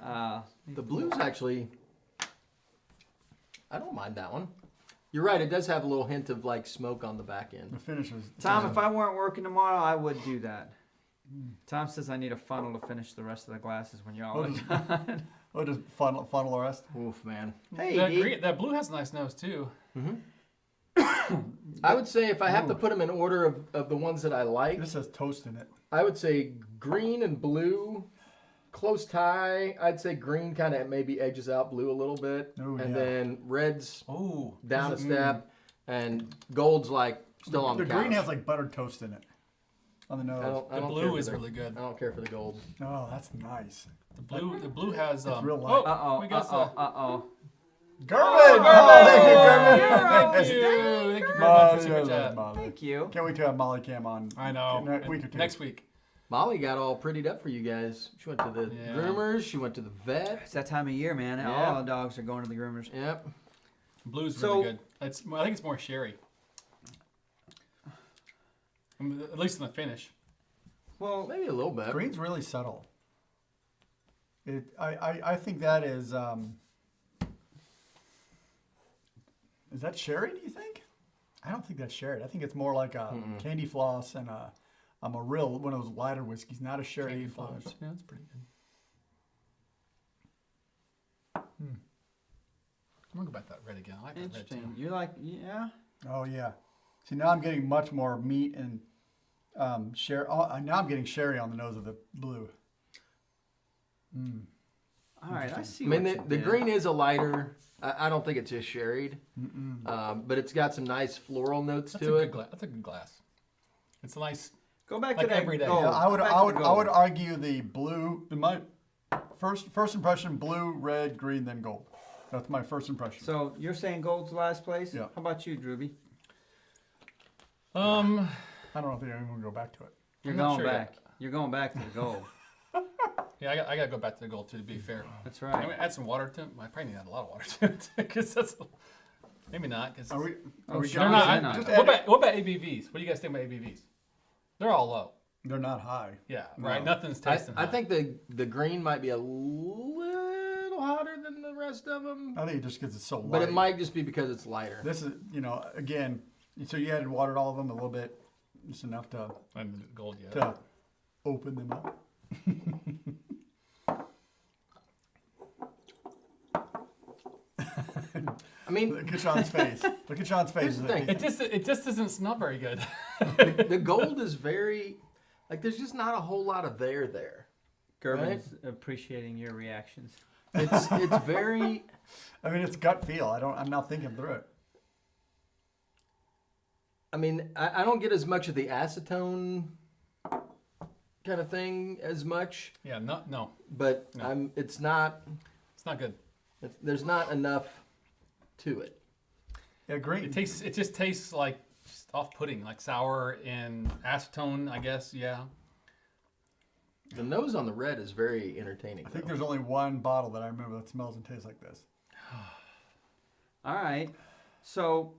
The blue's actually, I don't mind that one. You're right. It does have a little hint of like smoke on the back end. The finish is. Tom, if I weren't working tomorrow, I would do that. Tom says I need a funnel to finish the rest of the glasses when y'all are done. Oh, just funnel the rest. Oof, man. Hey, That, D. green, that blue has a nice nose too. I would say if I have to put them in order of the ones that I like, This has toast in it. I would say green and blue, close tie. I'd say green kind of maybe edges out blue a little bit. Oh, and yeah. then red's Oh, down a step, and gold's like still on the The green couch. has like buttered toast in it on the nose. I the don't blue care for is the- really good. I don't care for the gold. Oh, that's nice. The blue has real light. Oh, we got some. German! Oh, thank you, German. Thank you. Thank you very much for Molly, super chat. Molly. Thank you. Can't wait to have Molly Cam on. I know. in a week or two. Next week. Molly got all prettied up for you guys. She went to the Yeah. groomers. She went to the vet. It's that time of year, man. Yeah. All the dogs are going to the groomers. Yep. Blue's So- really good. I think it's more sherry. At least in the finish. Well, Maybe a little bit. Green's really subtle. I think that is that sherry, do you think? I don't think that's sherry. I think it's more like a candy floss and a real one of those lighter whiskeys, not a sherry Candy influence. floss. Yeah, that's pretty good. I'm gonna go back to that red again. I like that red interesting. too. You like, yeah? Oh yeah. See, now I'm getting much more meat and sherry. Oh, now I'm getting sherry on the nose of the blue. All right, I see. I mean, what you the did. green is a lighter. I don't think it's just sherried, but it's got some nice floral notes That's a to good it. glass. That's a good glass. It's a nice. Go back like to that every day. gold. Yeah, I would Go back to the I would gold. argue the blue. My first impression: blue, red, green, then gold. That's my first impression. So you're saying gold's last place? Yeah. How about you, Drewby? I don't know if I'm going to go back to it. You're I'm not going sure back. You're going back to the gold. Yeah, I gotta go back to the gold too. To be fair, That's I right. mean, add some water to it. I probably need to add a lot of water to it because that's maybe not. Cause Are we? Oh, Are we sure. they're going? not. Just Just What about ABVs? What do you guys think about ABVs? They're all low. They're not high. Yeah, right. No. Nothing's tasting. I hot. think the green might be a little hotter than the rest of them, I think it just because it's so light. but it might just be because it's lighter. This is, again. So you added water to all of them a little bit, just enough to And gold, yeah. open them up. I mean, Look at Sean's face. Look at Sean's face. Here's the thing. It just doesn't smell very good. the gold is very, like, there's just not a whole lot of there. Gerben's appreciating your reactions. It's very. I mean, it's gut feel. I'm not thinking through it. I mean, I don't get as much of the acetone kind of thing as much, Yeah, no, but No. it's not. it's not good. There's not enough to it. Yeah, green. It just tastes like just off-putting, like sour and acetone, I guess. Yeah. The nose on the red is very entertaining. I think though. there's only one bottle that I remember that smells and tastes like this. All right. So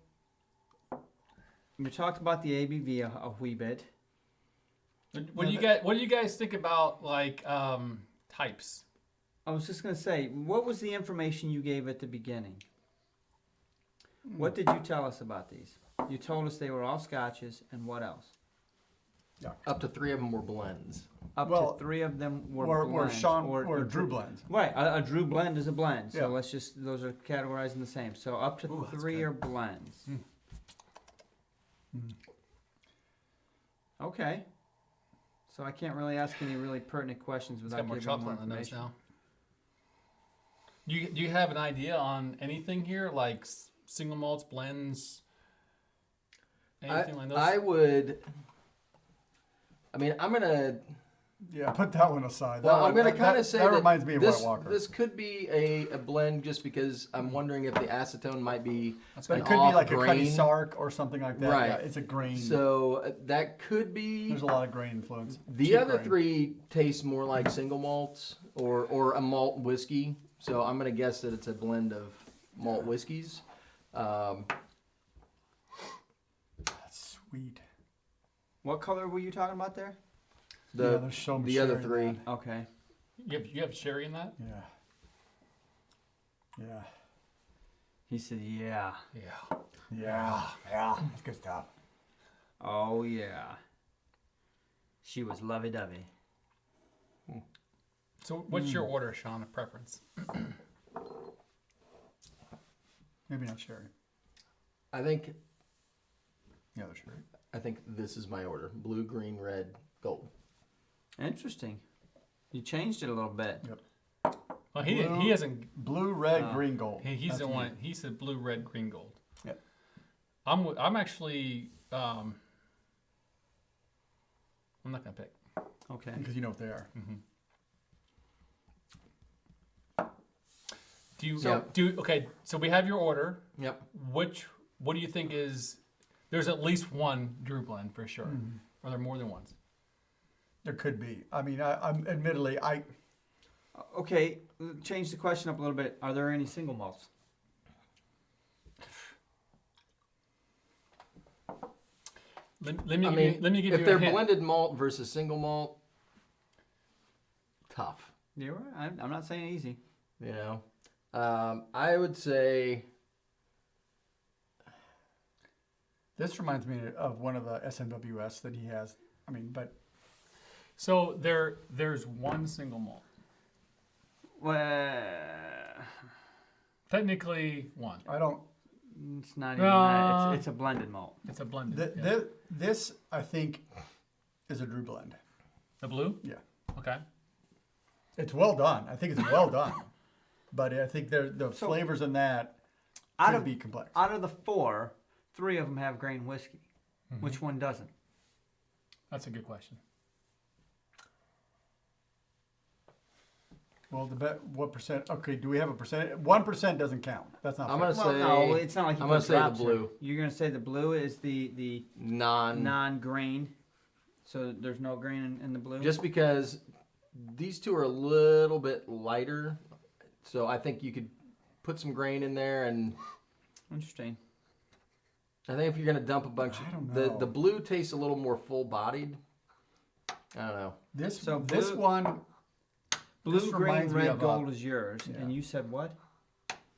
we talked about the ABV a wee bit. What do you guys think about like types? I was just going to say, what was the information you gave at the beginning? What did you tell us about these? You told us they were all scotches, and what else? Up to 3 of them were blends. Up Well, to 3 of them were Or blends. Sean or Drew blends. Right, a Drew blend is a blend. So Yeah. let's just, those are categorized in the same. So up to Ooh, that's 3 good. are blends. Okay. So I can't really ask any really pertinent questions It's without got more giving more chocolate on the nose information. now. Do you have an idea on anything here, like single malts, blends, anything like those? I would. I mean, I'm gonna. Yeah, put that one aside. Well, That I'm one- gonna kind of say that that reminds me of this, White Walker. this could be a blend just because I'm wondering if the acetone might be That's but an it could be off like a grain. Cutty Sark or something like that. Right. Yeah, it's a grain. So that could be. There's a lot of grain influence. The Cheap other grain. 3 taste more like single malts or a malt whiskey. So I'm gonna guess that it's a blend of malt whiskeys. That's sweet. What color were you talking about there? Yeah, there's so much the other sherry in 3. that. Okay. you have sherry in that? Yeah. Yeah. He said, yeah. Yeah. Yeah. Yeah. That's good stuff. Oh, yeah. She was lovey-dovey. So what's your order, Sean, of preference? Maybe not sherry. I think Yeah, there's sherry. this is my order: blue, green, red, gold. Interesting. You changed it a little bit. Yep. Well, he Blue. hasn't. Blue, red, green, gold. He's That's the me. one. He said blue, red, green, gold. Yep. I'm actually. I'm not gonna pick. Okay. Because you know what they are. Do you So- okay? So we have your order. Yep. What do you think is? There's at least one Drew blend for sure. Are there more than ones? There could be. I mean, I'm admittedly, Okay, change the question up a little bit. Are there any single malts? let me I give mean, you, let me give if you they're a hint. blended malt versus single malt, tough. You're right. I'm not saying easy. You know, I would say This reminds me of one of the SMWS that he has. I mean, but So there's one single malt. Well, Technically one. I don't. it's not even that. It's a blended malt. It's a blended. yeah. This I think is a Drew blend. The blue? Yeah, Okay. it's well done. I think it's well done, but I think the So- flavors in that Out could of be complex. out of the 4, 3 of them have grain whiskey. Which one doesn't? That's a good question. Well, what percent? Okay, do we have a percent? 1% doesn't count. That's not. I'm fair. gonna say no, it's not like you I'm put gonna say the drops in. blue. You're gonna say the blue is the non. non-grained, so there's no grain in the blue. Just because these two are a little bit lighter, so I think you could put some grain in there, and Interesting. I think if you're gonna dump a bunch, I don't the know. blue tastes a little more full-bodied. I don't know. This So this blue- one. Blue, This green, reminds me red, of gold is yours, yeah. and you said what?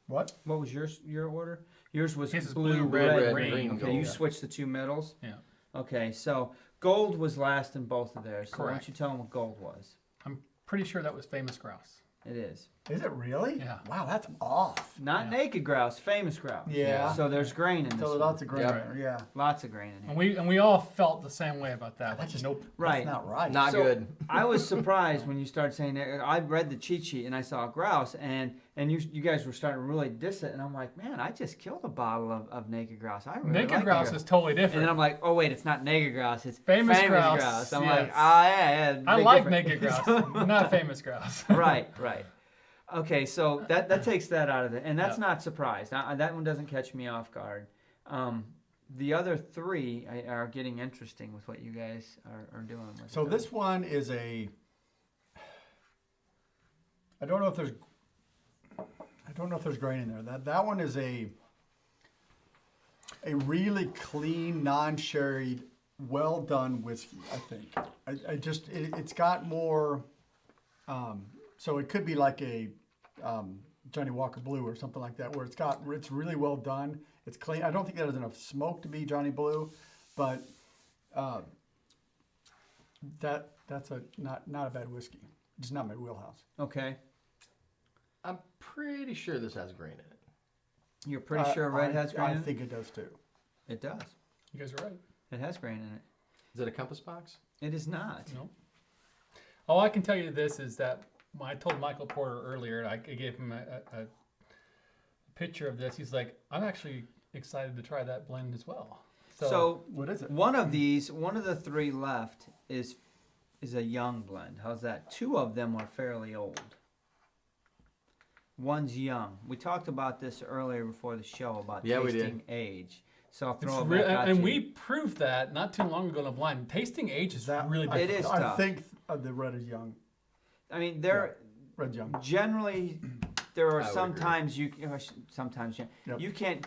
What? What was your order? Yours was His is blue, blue, red, red, green. green, Okay, gold. you Yeah. switched the two middles. Yeah. Okay, so gold was last in both of theirs. So why don't Correct. you tell them what gold was? I'm pretty sure that was Famous Grouse. It is Is it really? Yeah. Wow, that's off. not Yeah. naked grouse, famous grouse. Yeah. So there's grain in this. So one. lots of grain Yep. there. Yeah. Lots of grain in And here. we all felt the same way about that. That's Like, just nope. Right. That's not right. Not So- good. I was surprised when you started saying that. I read the cheat sheet and I saw grouse, and you guys were starting to really diss it, and I'm like, man, I just killed a bottle of naked grouse. I really Naked like grouse it. is totally And different. then I'm like, oh wait, it's not naked grouse, it's Famous famous grouse, grouse. I'm yes. like, yeah. I big like difference. naked grouse, not Famous Grouse. right. Okay, so that takes that out of it, and that's Yeah. not surprised. That one doesn't catch me off guard. The other 3 are getting interesting with what you guys are doing with So it. this one is a. I don't know if there's grain in there. That one is a really clean, non-sherried, well done whiskey. I think. It's got more. So it could be like a Johnny Walker Blue or something like that, where it's really well done. It's clean. I don't think that has enough smoke to be Johnny Blue, but that's not a bad whiskey. Just not my wheelhouse. Okay, I'm pretty sure this has grain in it. you're pretty sure red has grain I in it? think it does too. It does. You guys are right. It has grain in it. Is it a compass box? It is not. No. All I can tell you this is that when I told Michael Porter earlier, I gave him a picture of this. He's like, I'm actually excited to try that blend as well. So What is it? one of the 3 left is a young blend. How's that? 2 of them are fairly old. One's young. We talked about this earlier before the show about Yeah, we did. tasting age. So I'll it's throw it real, back at and you. we proved that not too long ago in a blind. Tasting age is That- really It difficult. is I tough. think the red is young. I mean, there Red young. generally there are I would sometimes you Yep. you can't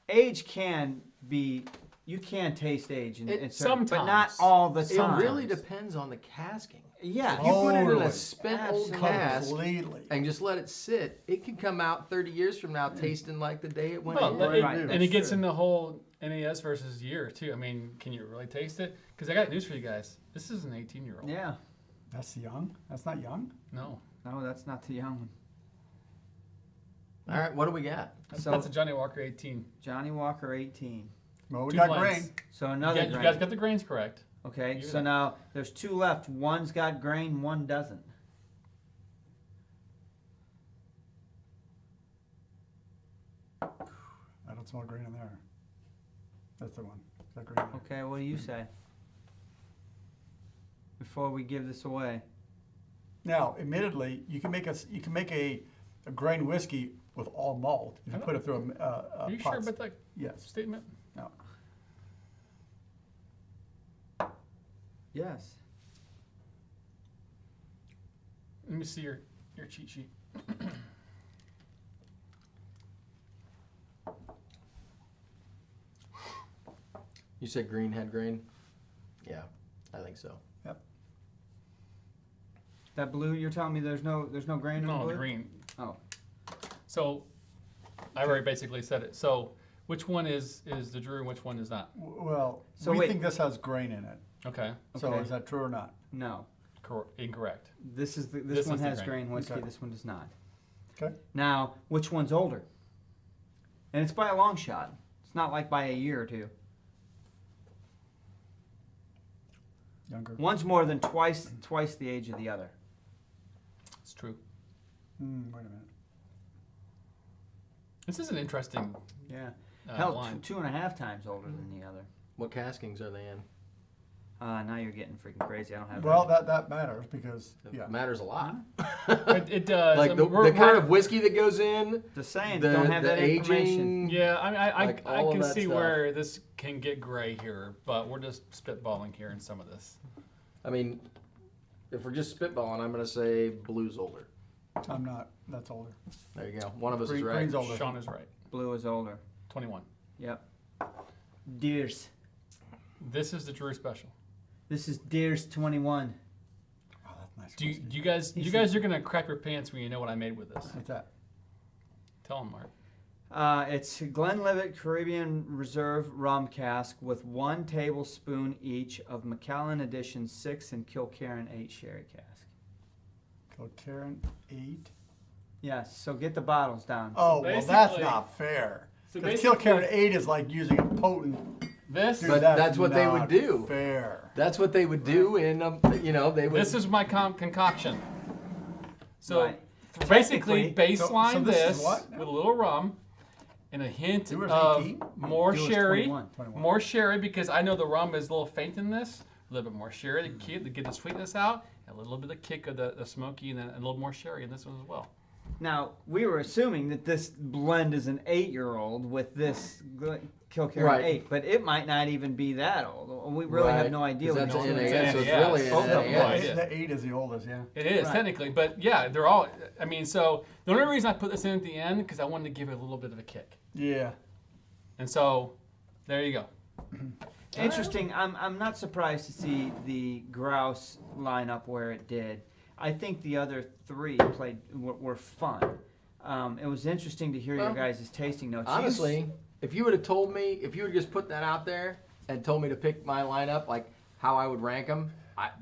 age can be you can taste age in certain, but not sometimes. all the It time. really depends on the casking. Yeah. If you put it in Totally. a spent old Absolutely. cask Completely. and just let it sit, it can come out 30 years from now tasting like the day it went Well, in. Right, right, and that's it gets true. in the whole NAS versus year too. I mean, can you really taste it? Because I got news for you guys. This is an 18-year-old. Yeah. That's young. That's not young. No, No, that's not the young one. All right, what do we got? So that's a Johnny Walker 18. Johnny Walker 18. Well, we Two got blends. grain. So You another guys, you grain. guys got the grains correct. Okay, You so got- now there's 2 left. One's got grain, one doesn't. I don't smell grain in there. That's the one. Is that grain in there? Okay, what do you say? Before we give this away. Now, admittedly, you can make a grain whiskey with all malt if you I put it through a Are you pot. sure about that Yes. statement? No. Yes. Let me see your cheat sheet. You said green had grain? think so. That blue, you're telling me there's no grain in the No, blue? the green. Oh. So, I already basically said it. So, which one is the Drew and which one is not? Well, So we wait. think this has grain in it. Okay, So Okay. is that true or not? No. incorrect. This This one is the has grain. grain whiskey. Okay. This one does not. Okay. Now, which one's older? And it's by a long shot. It's not like by a year or two. Younger. One's more than twice the age of the other. It's true. Wait a minute. This is an interesting Yeah. Hell, line. 2.5 times older than the other. What caskings are they in? Now you're getting freaking crazy. I don't have. Well, that matters because It matters a lot. It does. Like I the, mean, we're- the kind we're- of whiskey that goes in, Just saying, the, don't have the that information. aging. Yeah, I mean, Like I all of can that see stuff. where this can get gray here, but we're just spitballing here in some of this. I mean, if we're just spitballing, I'm going to say blue's older. I'm not. That's older. There you go. One of us is Green- right. green's older. Sean is right. Blue is older. 21. Yep. Deers. This is the Drew special. This is Deers 21. Oh, that's nice. Do whiskey. you guys are gonna crap your pants when you know what I made with this? What's that? Tell them, Mark. It's Glenlivet Caribbean Reserve rum cask with 1 tablespoon each of Macallan Edition 6 and Kilkerran 8 sherry cask. Kilkerran 8. Yes, so get the bottles down. Oh, well, that's basically- not fair. So Because basically- Kilkerran 8 is like using a potent. This Dude, But that's what they would not do. Fair. That's what they would do, and they would. this is my concoction. So Right. basically, Technically- baseline so this is this what now? with a little rum and a hint Yours of 18? more Yours sherry, 21. more sherry because I know the rum is a little faint in this. A little bit more sherry to get the sweetness out, and a little bit of kick of the smoky, and then a little more sherry in this one as well. Now, we were assuming that this blend is an 8-year-old with this Kilkerran Right. 8, but it might not even be that old. We really have Right, no idea. 'cause what that's it's an doing. NAS, so it's NAS. really an Both of them NAS. are. The 8 is the oldest, yeah. It is Right. technically, but yeah, they're all. I mean, so the only reason I put this in at the end because I wanted to give it a little bit of a kick, Yeah. and so there you go. Interesting. I'm not surprised to see the grouse line up where it did. I think the other 3 were fun. It was interesting to hear your Well, guys' tasting notes. Honestly, if you would have told me, if you would just put that out there and told me to pick my lineup, like how I would rank them,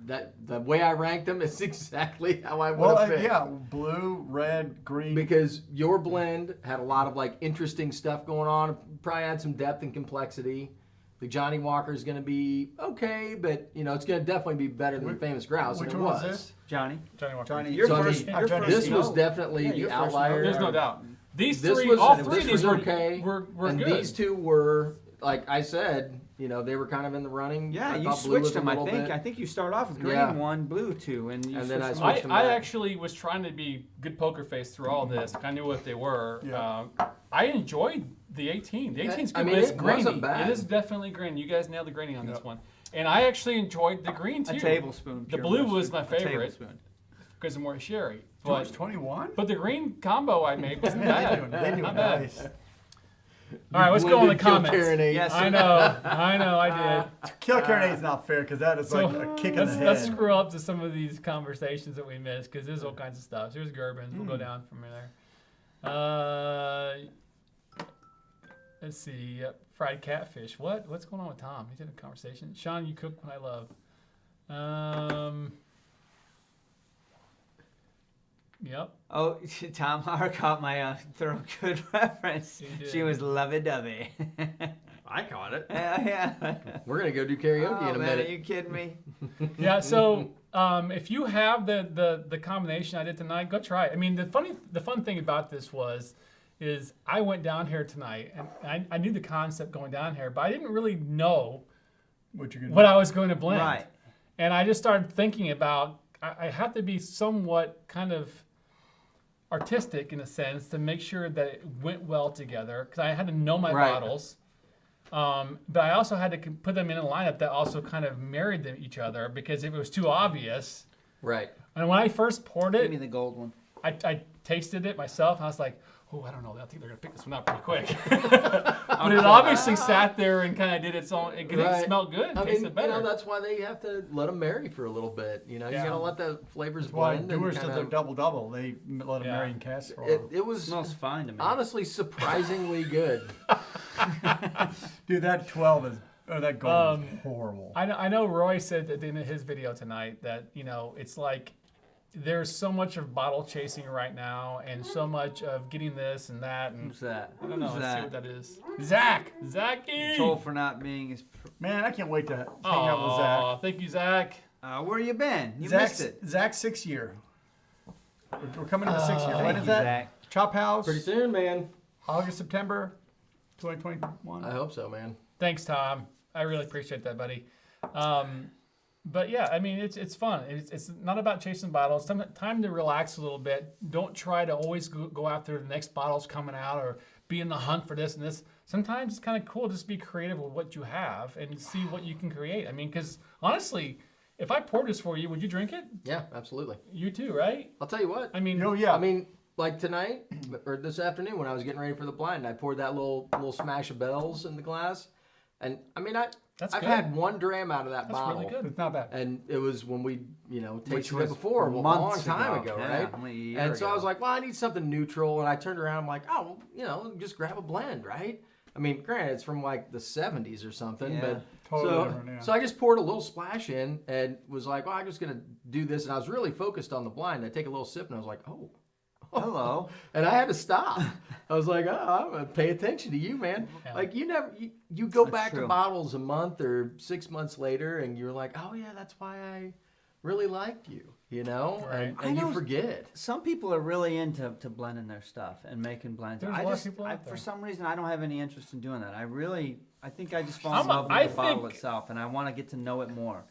the way I ranked them is exactly how I would Well, have picked. yeah, blue, red, green. Because your blend had a lot of like interesting stuff going on. Probably had some depth and complexity. The Johnny Walker is going to be okay, but it's going to definitely be better than the Famous Grouse. Which and it one was was this? Johnny, Johnny Walker. Johnny, your So, I first. mean, your Johnny- first This was note. definitely Yeah, the your first outlier. note. There's no doubt. These This three, was all 3 this of was these okay, were and good. these 2 were, like I said, they were kind of in the running. Yeah, I you thought blue was switched a them. I little think. bit. I think you start off with green Yeah. 1, blue 2, and you And then I switched them. switched them I back. actually was trying to be good poker face through all this. I knew what they were. Yeah. I enjoyed the 18. The 18's good, I mean, but it's it grainy. wasn't bad. It is definitely grainy. You guys nailed the grainy on this Yep. one. And I actually enjoyed the green too. A tablespoon. The pure blue mustard. was my A favorite. tablespoon. Because of more sherry. George, But 21? but the green combo I made wasn't They bad. do Not bad. nice. All right, let's go on the Blended Kilkerran comments. 8. Yes. I know, I did. Kilkerran 8 is not fair because that is So like a kick in the let's head. screw up to some of these conversations that we missed because there's all kinds of stuff. Here's Gerbins. We'll go down from there. Let's see. Yep. Fried catfish. What's going on with Tom? He's in a conversation. Sean, you cook when I love. Yep. Oh, Tom Howard caught my thorough good reference. He did. She was lovey-dovey. I caught it. Yeah. We're gonna go do karaoke Oh, in a man, minute. are you kidding me? Yeah. So if you have the combination I did tonight, go try it. I mean, the fun thing about this is I went down here tonight and I knew the concept going down here, but I didn't really know What you gonna what I was going to blend. Right. And I just started thinking about I have to be somewhat kind of artistic in a sense to make sure that it went well together because I had to know my Right. bottles. But I also had to put them in a lineup that also kind of married them each other because if it was too obvious. Right. And when I first poured Give me it, the gold one. I tasted it myself. And I was like, oh, I don't know. I think they're gonna pick this one out pretty quick. But it obviously sat there and kind of did its own. It smelled good. It tasted better. That's why they have to let them marry for a little bit. You Yeah. gotta let the flavors That's why blend. doers and did their double. They let them Yeah. marry in casks for a while. it was smells fine to me. honestly surprisingly good. Dude, that 12 is, or that gold is horrible. I know Roy said at the end of his video tonight that, it's like there's so much of bottle chasing right now and so much of getting this and that. And Who's that? I don't know. Who's Let's see that? what that is. Zachy! Told for not being as. Man, I can't wait to hang out with Zach. Oh, thank you, Zach. Where you been? You Zach's, missed it. Zach's 6th year. We're coming into 6th year. When Thank is you, that? Zach. Chop House, Pretty soon, man. August, September 2021. I hope so, man. Thanks, Tom. I really appreciate that, buddy. But yeah, I mean, it's fun. It's not about chasing bottles. Time to relax a little bit. Don't try to always go after the next bottle's coming out or be in the hunt for this and this. Sometimes it's kind of cool just to be creative with what you have and see what you can create. I mean, because honestly, if I poured this for you, would you drink it? Yeah, absolutely. You too, right? I'll tell you what. I mean, Yeah. I mean, like tonight or this afternoon when I was getting ready for the blind, I poured that little smash of bells in the glass, and I mean, I've good. had 1 dram out of that That's bottle, really good. It's not bad. and it was when we tasted was it before, a long months time ago, Yeah, right? only a year And so I ago. was like, well, I need something neutral, and I turned around, I'm like, oh, just grab a blend, right? I mean, granted, it's from like the 70s or something, Yeah. but Totally different, yeah. so I just poured a little splash in and was like, well, I'm just gonna do this, and I was really focused on the blind. I take a little sip, and I was like, oh. Hello. And I had to stop. I was like, oh, I'm gonna pay attention to you, man. Yeah. Like you go That's back true. to bottles a month or 6 months later, and you're like, oh yeah, that's why I really liked you, Right. and you know- forget. Some people are really into blending their stuff and making blends. There's a lot of people out there. For some reason, I don't have any interest in doing that. I think I just fall I'm in a- love I with the bottle think- itself, and I want to get to know it more.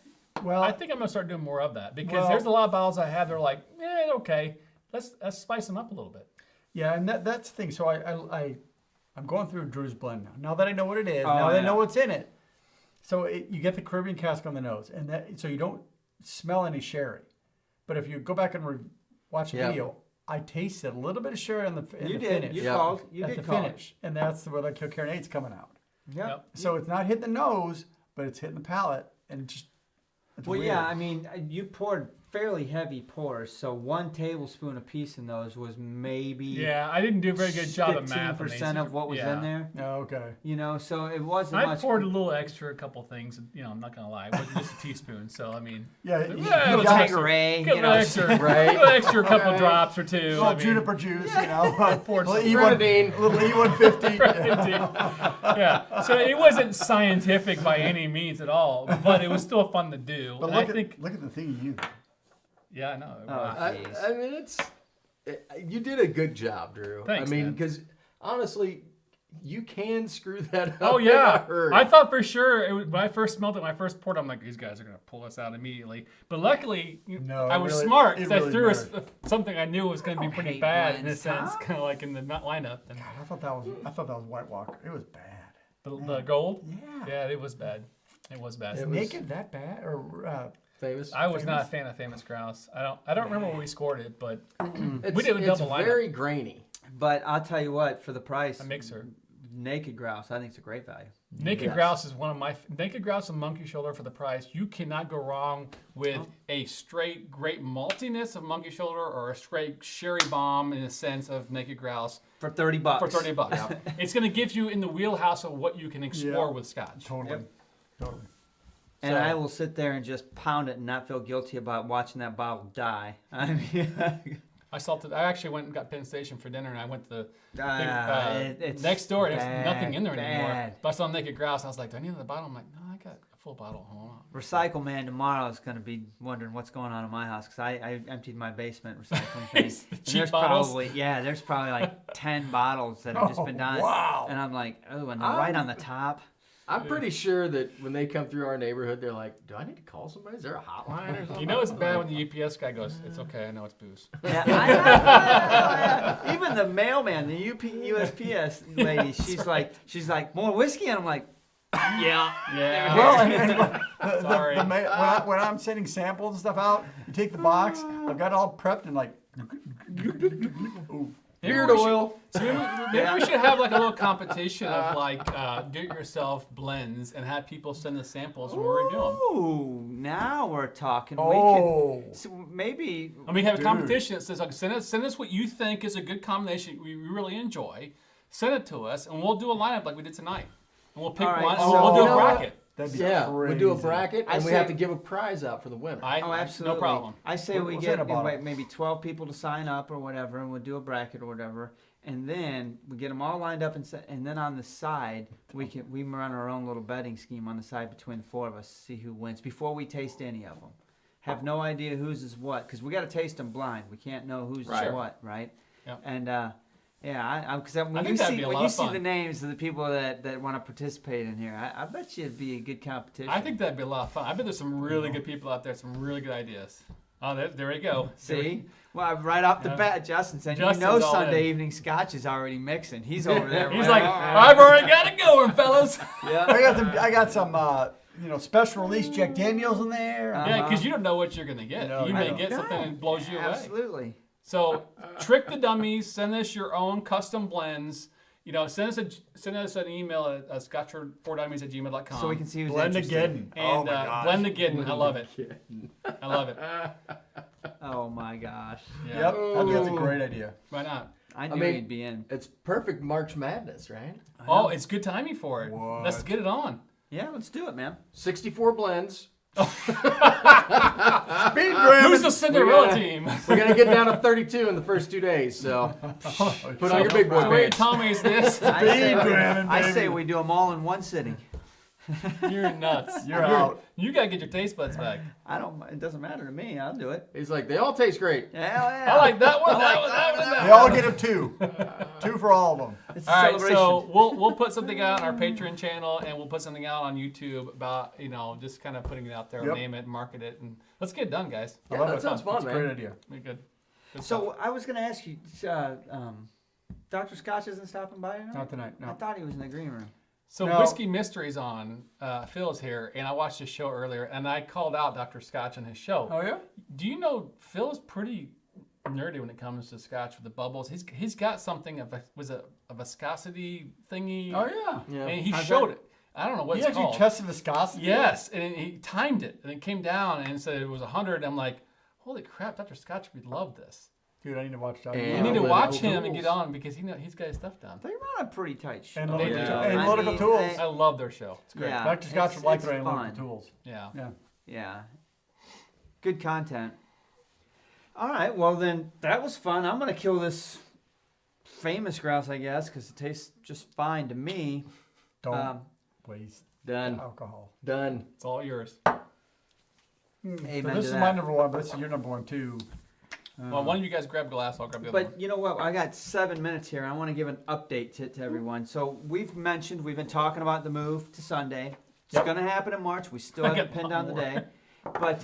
Well, I think I'm gonna start doing more of that because Well- there's a lot of bottles I have. They're like, okay, let's spice them up a little bit. yeah, and that's the thing. So I'm going through Drew's blend now. Now that I know what it is, Oh, now that I yeah. know what's in it. So you get the Caribbean cask on the nose, and so you don't smell any sherry. But if you go back and watch the Yeah. video, I tasted a little bit of sherry in the You the did. finish. You Yeah. called. You at did the call. finish, and that's where the Kilkernate's coming out. Yeah. Yep. So it's not hitting the nose, but it's hitting the palate, and just it's Well, weird. yeah. I mean, you poured fairly heavy pours, so 1 tablespoon apiece in those was maybe Yeah, I didn't do a very good job of math. on these. 15% of what was Yeah. in there. Oh, okay. So it wasn't I much. poured a little extra, a couple things. I'm not gonna lie, it wasn't just a teaspoon. So I mean, Yeah, Yeah, you it'll got take it. Tanqueray, get a little extra, right? a little extra couple Okay. drops or two. little I mean, juniper juice, you know. poured little some grenadine. little E150. yeah. So it wasn't scientific by any means at all, but it was still fun to do. But And I look think, at the thing you used. yeah, I know. Oh. I Jeez. mean, you did a good job, Drew. Thanks, I mean, man. because honestly, you can screw that up. Oh in a yeah, hurry. I thought for sure when I first smelled it, when I first poured it, I'm like, these guys are gonna pull us out immediately. But luckily, No, I it was really- smart it because really I threw mattered. something I knew was gonna be don't pretty hate bad in a blends, sense, Tom. kind of like in the lineup. And God, I thought that was White Walker. It was bad. the gold, Yeah. it was bad. It was bad. Is It was- Naked that bad? Or famous. I was not a fan of Famous Grouse. I don't remember where we scored it, but It's, we did a it's double lineup. very grainy. But I'll tell you what, for the price, a mixer. Naked Grouse, I think it's a great value. Naked Yes. Grouse is one of my Naked Grouse and Monkey Shoulder for the price. You cannot go wrong with a straight great maltiness of Monkey Shoulder or a straight sherry bomb in a sense of Naked Grouse For $30. for $30. It's going to give you in the wheelhouse of what you can explore Yeah. with Scotch. totally. Yep. Totally. And So- I will sit there and just pound it and not feel guilty about watching that bottle die. I mean, I actually went and got Penn Station for dinner, and I went to the it's next door, and there's bad, nothing in there anymore. bad. But I saw Naked Grouse, and I was like, do I need another bottle? I'm like, no, I got a full bottle. Hold on. Recycle Man tomorrow is going to be wondering what's going on in my house because I emptied my basement recycling thing. It's the And cheap there's bottles. there's probably like 10 bottles that have just been done. Wow. And I'm like, oh, and they're right on the top. I'm pretty sure that when they come through our neighborhood, they're like, "Do I need to call somebody? Is there a hotline or something?" You know it's bad when the UPS guy goes, it's okay, I know it's booze. Yeah, even the mailman, the USPS lady, she's like, more whiskey, and I'm like, yeah. Well, and Sorry. when I'm sending samples and stuff out, you take the box. I've got it all prepped and like. Ooh. Beard oil. So maybe we should have like a little competition of like do-it-yourself blends and have people send the samples when we're doing them. Ooh, now we're talking. Oh. We could, so maybe. And we have a Dude. competition that says, like, send us what you think is a good combination we really enjoy. Send it to us, and we'll do a lineup like we did tonight. And we'll pick All right, one, and so- we'll do You know a what? bracket. That'd be Yeah, crazy. we do a bracket, I and we say- have to give a prize out for the winner. Oh, absolutely. No problem. I say We'll we send get a bottle. maybe 12 people to sign up or whatever, and we'll do a bracket or whatever, and then we get them all lined up, and then on the side we run our own little betting scheme on the side between the four of us, see who wins before we taste any of them. Have no idea whose is what, because we got to taste them blind. We can't know whose Right. is what, right? Yep. And yeah, because I when think you that'd see be a when lot you of see fun. the names of the people that want to participate in here, I bet you it'd be a good competition. I think that'd be a lot of fun. I bet there's some really good people out there, some really good ideas. Oh, there we go. See? Well, right off the Yeah. bat, Justin said, Justin's you know all Sunday in. evening Scotch is already mixing. He's over there. He's right like, on. I've already got it going, fellas. yeah. I got some special release Jack Daniels in there. Yeah, because you don't know what you're gonna get. No, you I may don't. get something that blows you away. Absolutely. So trick the dummies. Send us your own custom blends. Send us an email at scotch4dummies@gmail.com. So we can see who's Blend interested. again. and Oh my gosh. blend again. I love it. I love it. Oh my gosh. Yeah. Yep, I think that's a great idea. Why not? I knew mean- he'd be in. It's perfect March Madness, right? Oh, it's good timing for it. What? Let's get it on. Yeah, let's do it, man. 64 blends. Speed Graham. Who's the Cinderella gotta- team? We're gonna get down to 32 in the first 2 days, so put on your big boy So wait, pants. Tommy's this. Graham, I say baby. we do them all in one sitting. You're nuts. You're out. You gotta get your taste buds back. It doesn't matter to me. I'll do it. He's like, they all taste great. Hell yeah. I like that one. That one. That one. They all get them two. Two for all of them. It's a All right, celebration. so we'll put something out on our Patreon channel, and we'll put something out on YouTube about just kind of putting it out there, Yep. name it, market it, and let's get it done, guys. I Yeah, love that it. sounds fun, It's a man. great idea. Be good. Good stuff. So I was going to ask you, Dr. Scotch isn't stopping by tonight? Not tonight. I No. thought he was in the green room. So No. Whiskey Mysteries on. Phil's here, and I watched his show earlier, and I called out Dr. Scotch on his show. Oh yeah. Do you know Phil is pretty nerdy when it comes to Scotch with the bubbles? He's got something of a viscosity thingy, Oh yeah. Yeah. and he How's showed that? it. I don't know what He it's actually called. tested viscosity. Yes, and he timed it, and it came down and said it was 100. I'm like, holy crap, Dr. Scotch would love this. Dude, I need to watch that. And- You Yeah, need to with watch little him and get tools. on because he's got his stuff down. They run a pretty tight show. Analytical, They do. analytical I mean, tools. I love their show. It's great. Yeah. Dr. Scotch would like it's their analytical fun. tools. Yeah. Yeah. Yeah. Good content. All right, well then, that was fun. I'm going to kill this famous grouse, I guess, because it tastes just fine to me. Don't waste Done. alcohol. Done. It's all yours. Amen So to this is that. my number one, but this is your number one too. Well, one of you guys grab a glass, I'll grab the other one. But you know what? I got 7 minutes here. I want to give an update to everyone. So we've been talking about the move to Sunday. It's Yep. going to happen in March. We still I haven't got pinned one down the more. day. But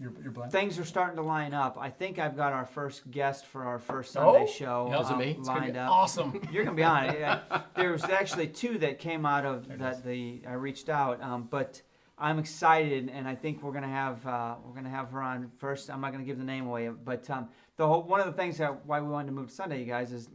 Your blend. things are starting to line up. I think I've got our first guest for our first Sunday Oh, show yeah, is it me? It's gonna lined be up. awesome. You're gonna be on it. Yeah. There was actually 2 that came out of that. I reached out, but I'm excited, and I think we're gonna have her on first. I'm not gonna give the name away, but one of the things why we wanted to move to Sunday, you guys, is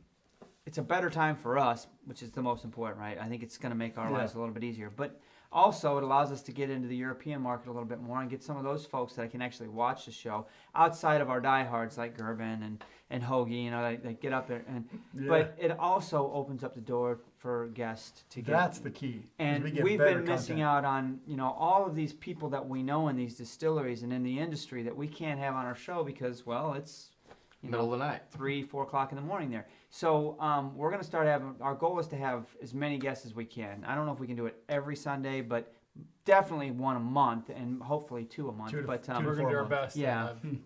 it's a better time for us, which is the most important, right? I think it's gonna make our Yeah. lives a little bit easier, but also it allows us to get into the European market a little bit more and get some of those folks that can actually watch the show outside of our diehards like Gervin and Hoagie, they get up there but it also opens up the door for guests to get. That's the key. is And we get we've better been missing content. out on all of these people that we know in these distilleries and in the industry that we can't have on our show because, well, it's Middle of the night. 3-4 o'clock in the morning there. So we're going to start having. Our goal is to have as many guests as we can. I don't know if we can do it every Sunday, but definitely one a month and hopefully 2 a month. Two to- but two to We're gonna do our 4 best. Yeah. have and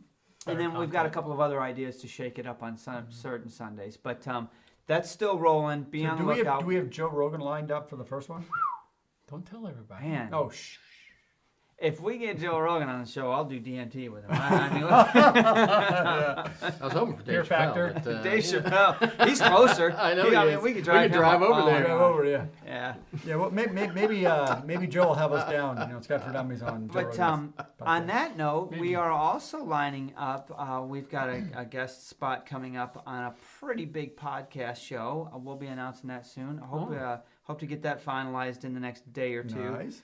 better then we've got a content. couple of other ideas to shake it up on some certain Sundays. But that's still rolling. Be So on the do lookout. we have Joe Rogan lined up for the first one? Don't tell everybody. Man. Oh, shh. If we get Joe Rogan on the show, I'll do DMT with him. I was hoping for Fear Dave Chappelle, factor. but, Dave Chappelle, he's closer. I know I he mean, is. we could We drive, could him drive up. over there. Oh, Drive over, yeah. yeah. Yeah, well, maybe Joe will have us down. Scott for Dummies on. Joe But Rogan's on podcast. that note, we Maybe. are also lining up. We've got a guest spot coming up on a pretty big podcast show. We'll be announcing that soon. I hope to get that finalized in the next day or two. Nice.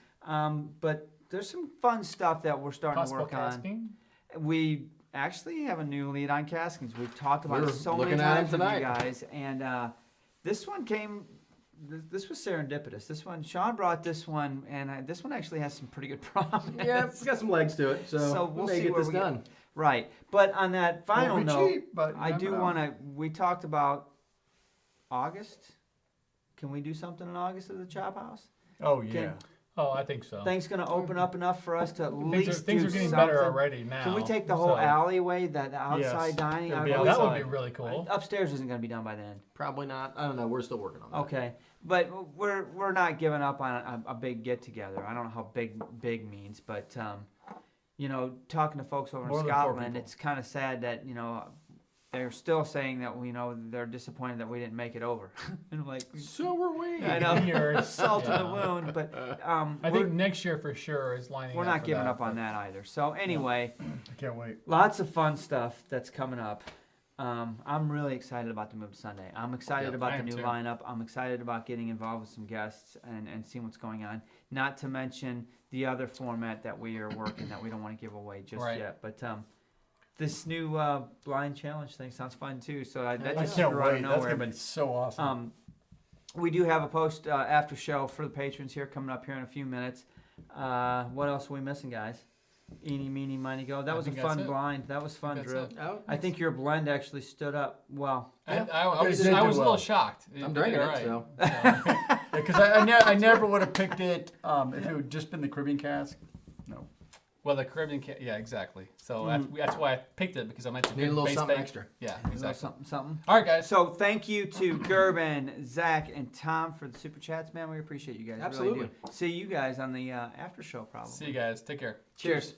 But there's some fun stuff that we're starting Possible to work casting? on. We actually have a new lead on Caskins. We've talked about We're it so many looking at times him with you tonight. guys, and this one came. This was serendipitous. This one, Sean brought this one, and this one actually has some pretty good promise. yeah, it's got some legs to it, so we'll we may see get where this we get. done. Right, but on that final Won't be note, cheap, but I you do never know. want to. We talked about August. Can we do something in August at the Chop House? Oh yeah. Oh, I think so. Things going to open up enough for us to at Things least are do getting something. better already now. Can we take the whole so- alleyway, that outside Yes. dining? It'll I be really That would thought- be really cool. Upstairs isn't going to be done by then. Probably not. I don't know. We're still working on that. Okay, but we're not giving up on a big get together. I don't know how big means, but talking to folks over More in than 4 Scotland, people. it's kind of sad that they're still saying that they're disappointed that we didn't make it over. And I'm like, So were we. I know, Years, salt in yeah. the wound, but I think next year for sure is lining we're up. not for giving that, up on but- that either. So anyway. I can't wait. Lots of fun stuff that's coming up. I'm really excited about the move to Sunday. I'm excited Yep, about I the am new too. lineup. I'm excited about getting involved with some guests and seeing what's going on. Not to mention the other format that we are working that we don't want to give away just Right. yet. But this new blind challenge thing sounds fun too. So that I just can't grew out of wait. That's nowhere. gonna be so awesome. We do have a post after show for the patrons here coming up here in a few minutes. What else are we missing, guys? Eeny, meeny, miny, go. That I was a think that's fun it. blind. That was fun, That's Drew. it. Oh, I think your blend actually stood up well. I Okay, was you did a do little well. shocked. I'm drinking You're it, right. so. Because I never would have picked it if it would just been the Caribbean cask. No. Well, the Caribbean, yeah, exactly. So that's why I picked it because I meant to Need a little base something bake. extra. Yeah, A little exactly. something. All right, guys. So thank you to Gerben, Zach, and Tom for the super chats, man. We appreciate you guys. Absolutely. Really do. See you guys on the after show, probably. See you guys. Take care. Cheers.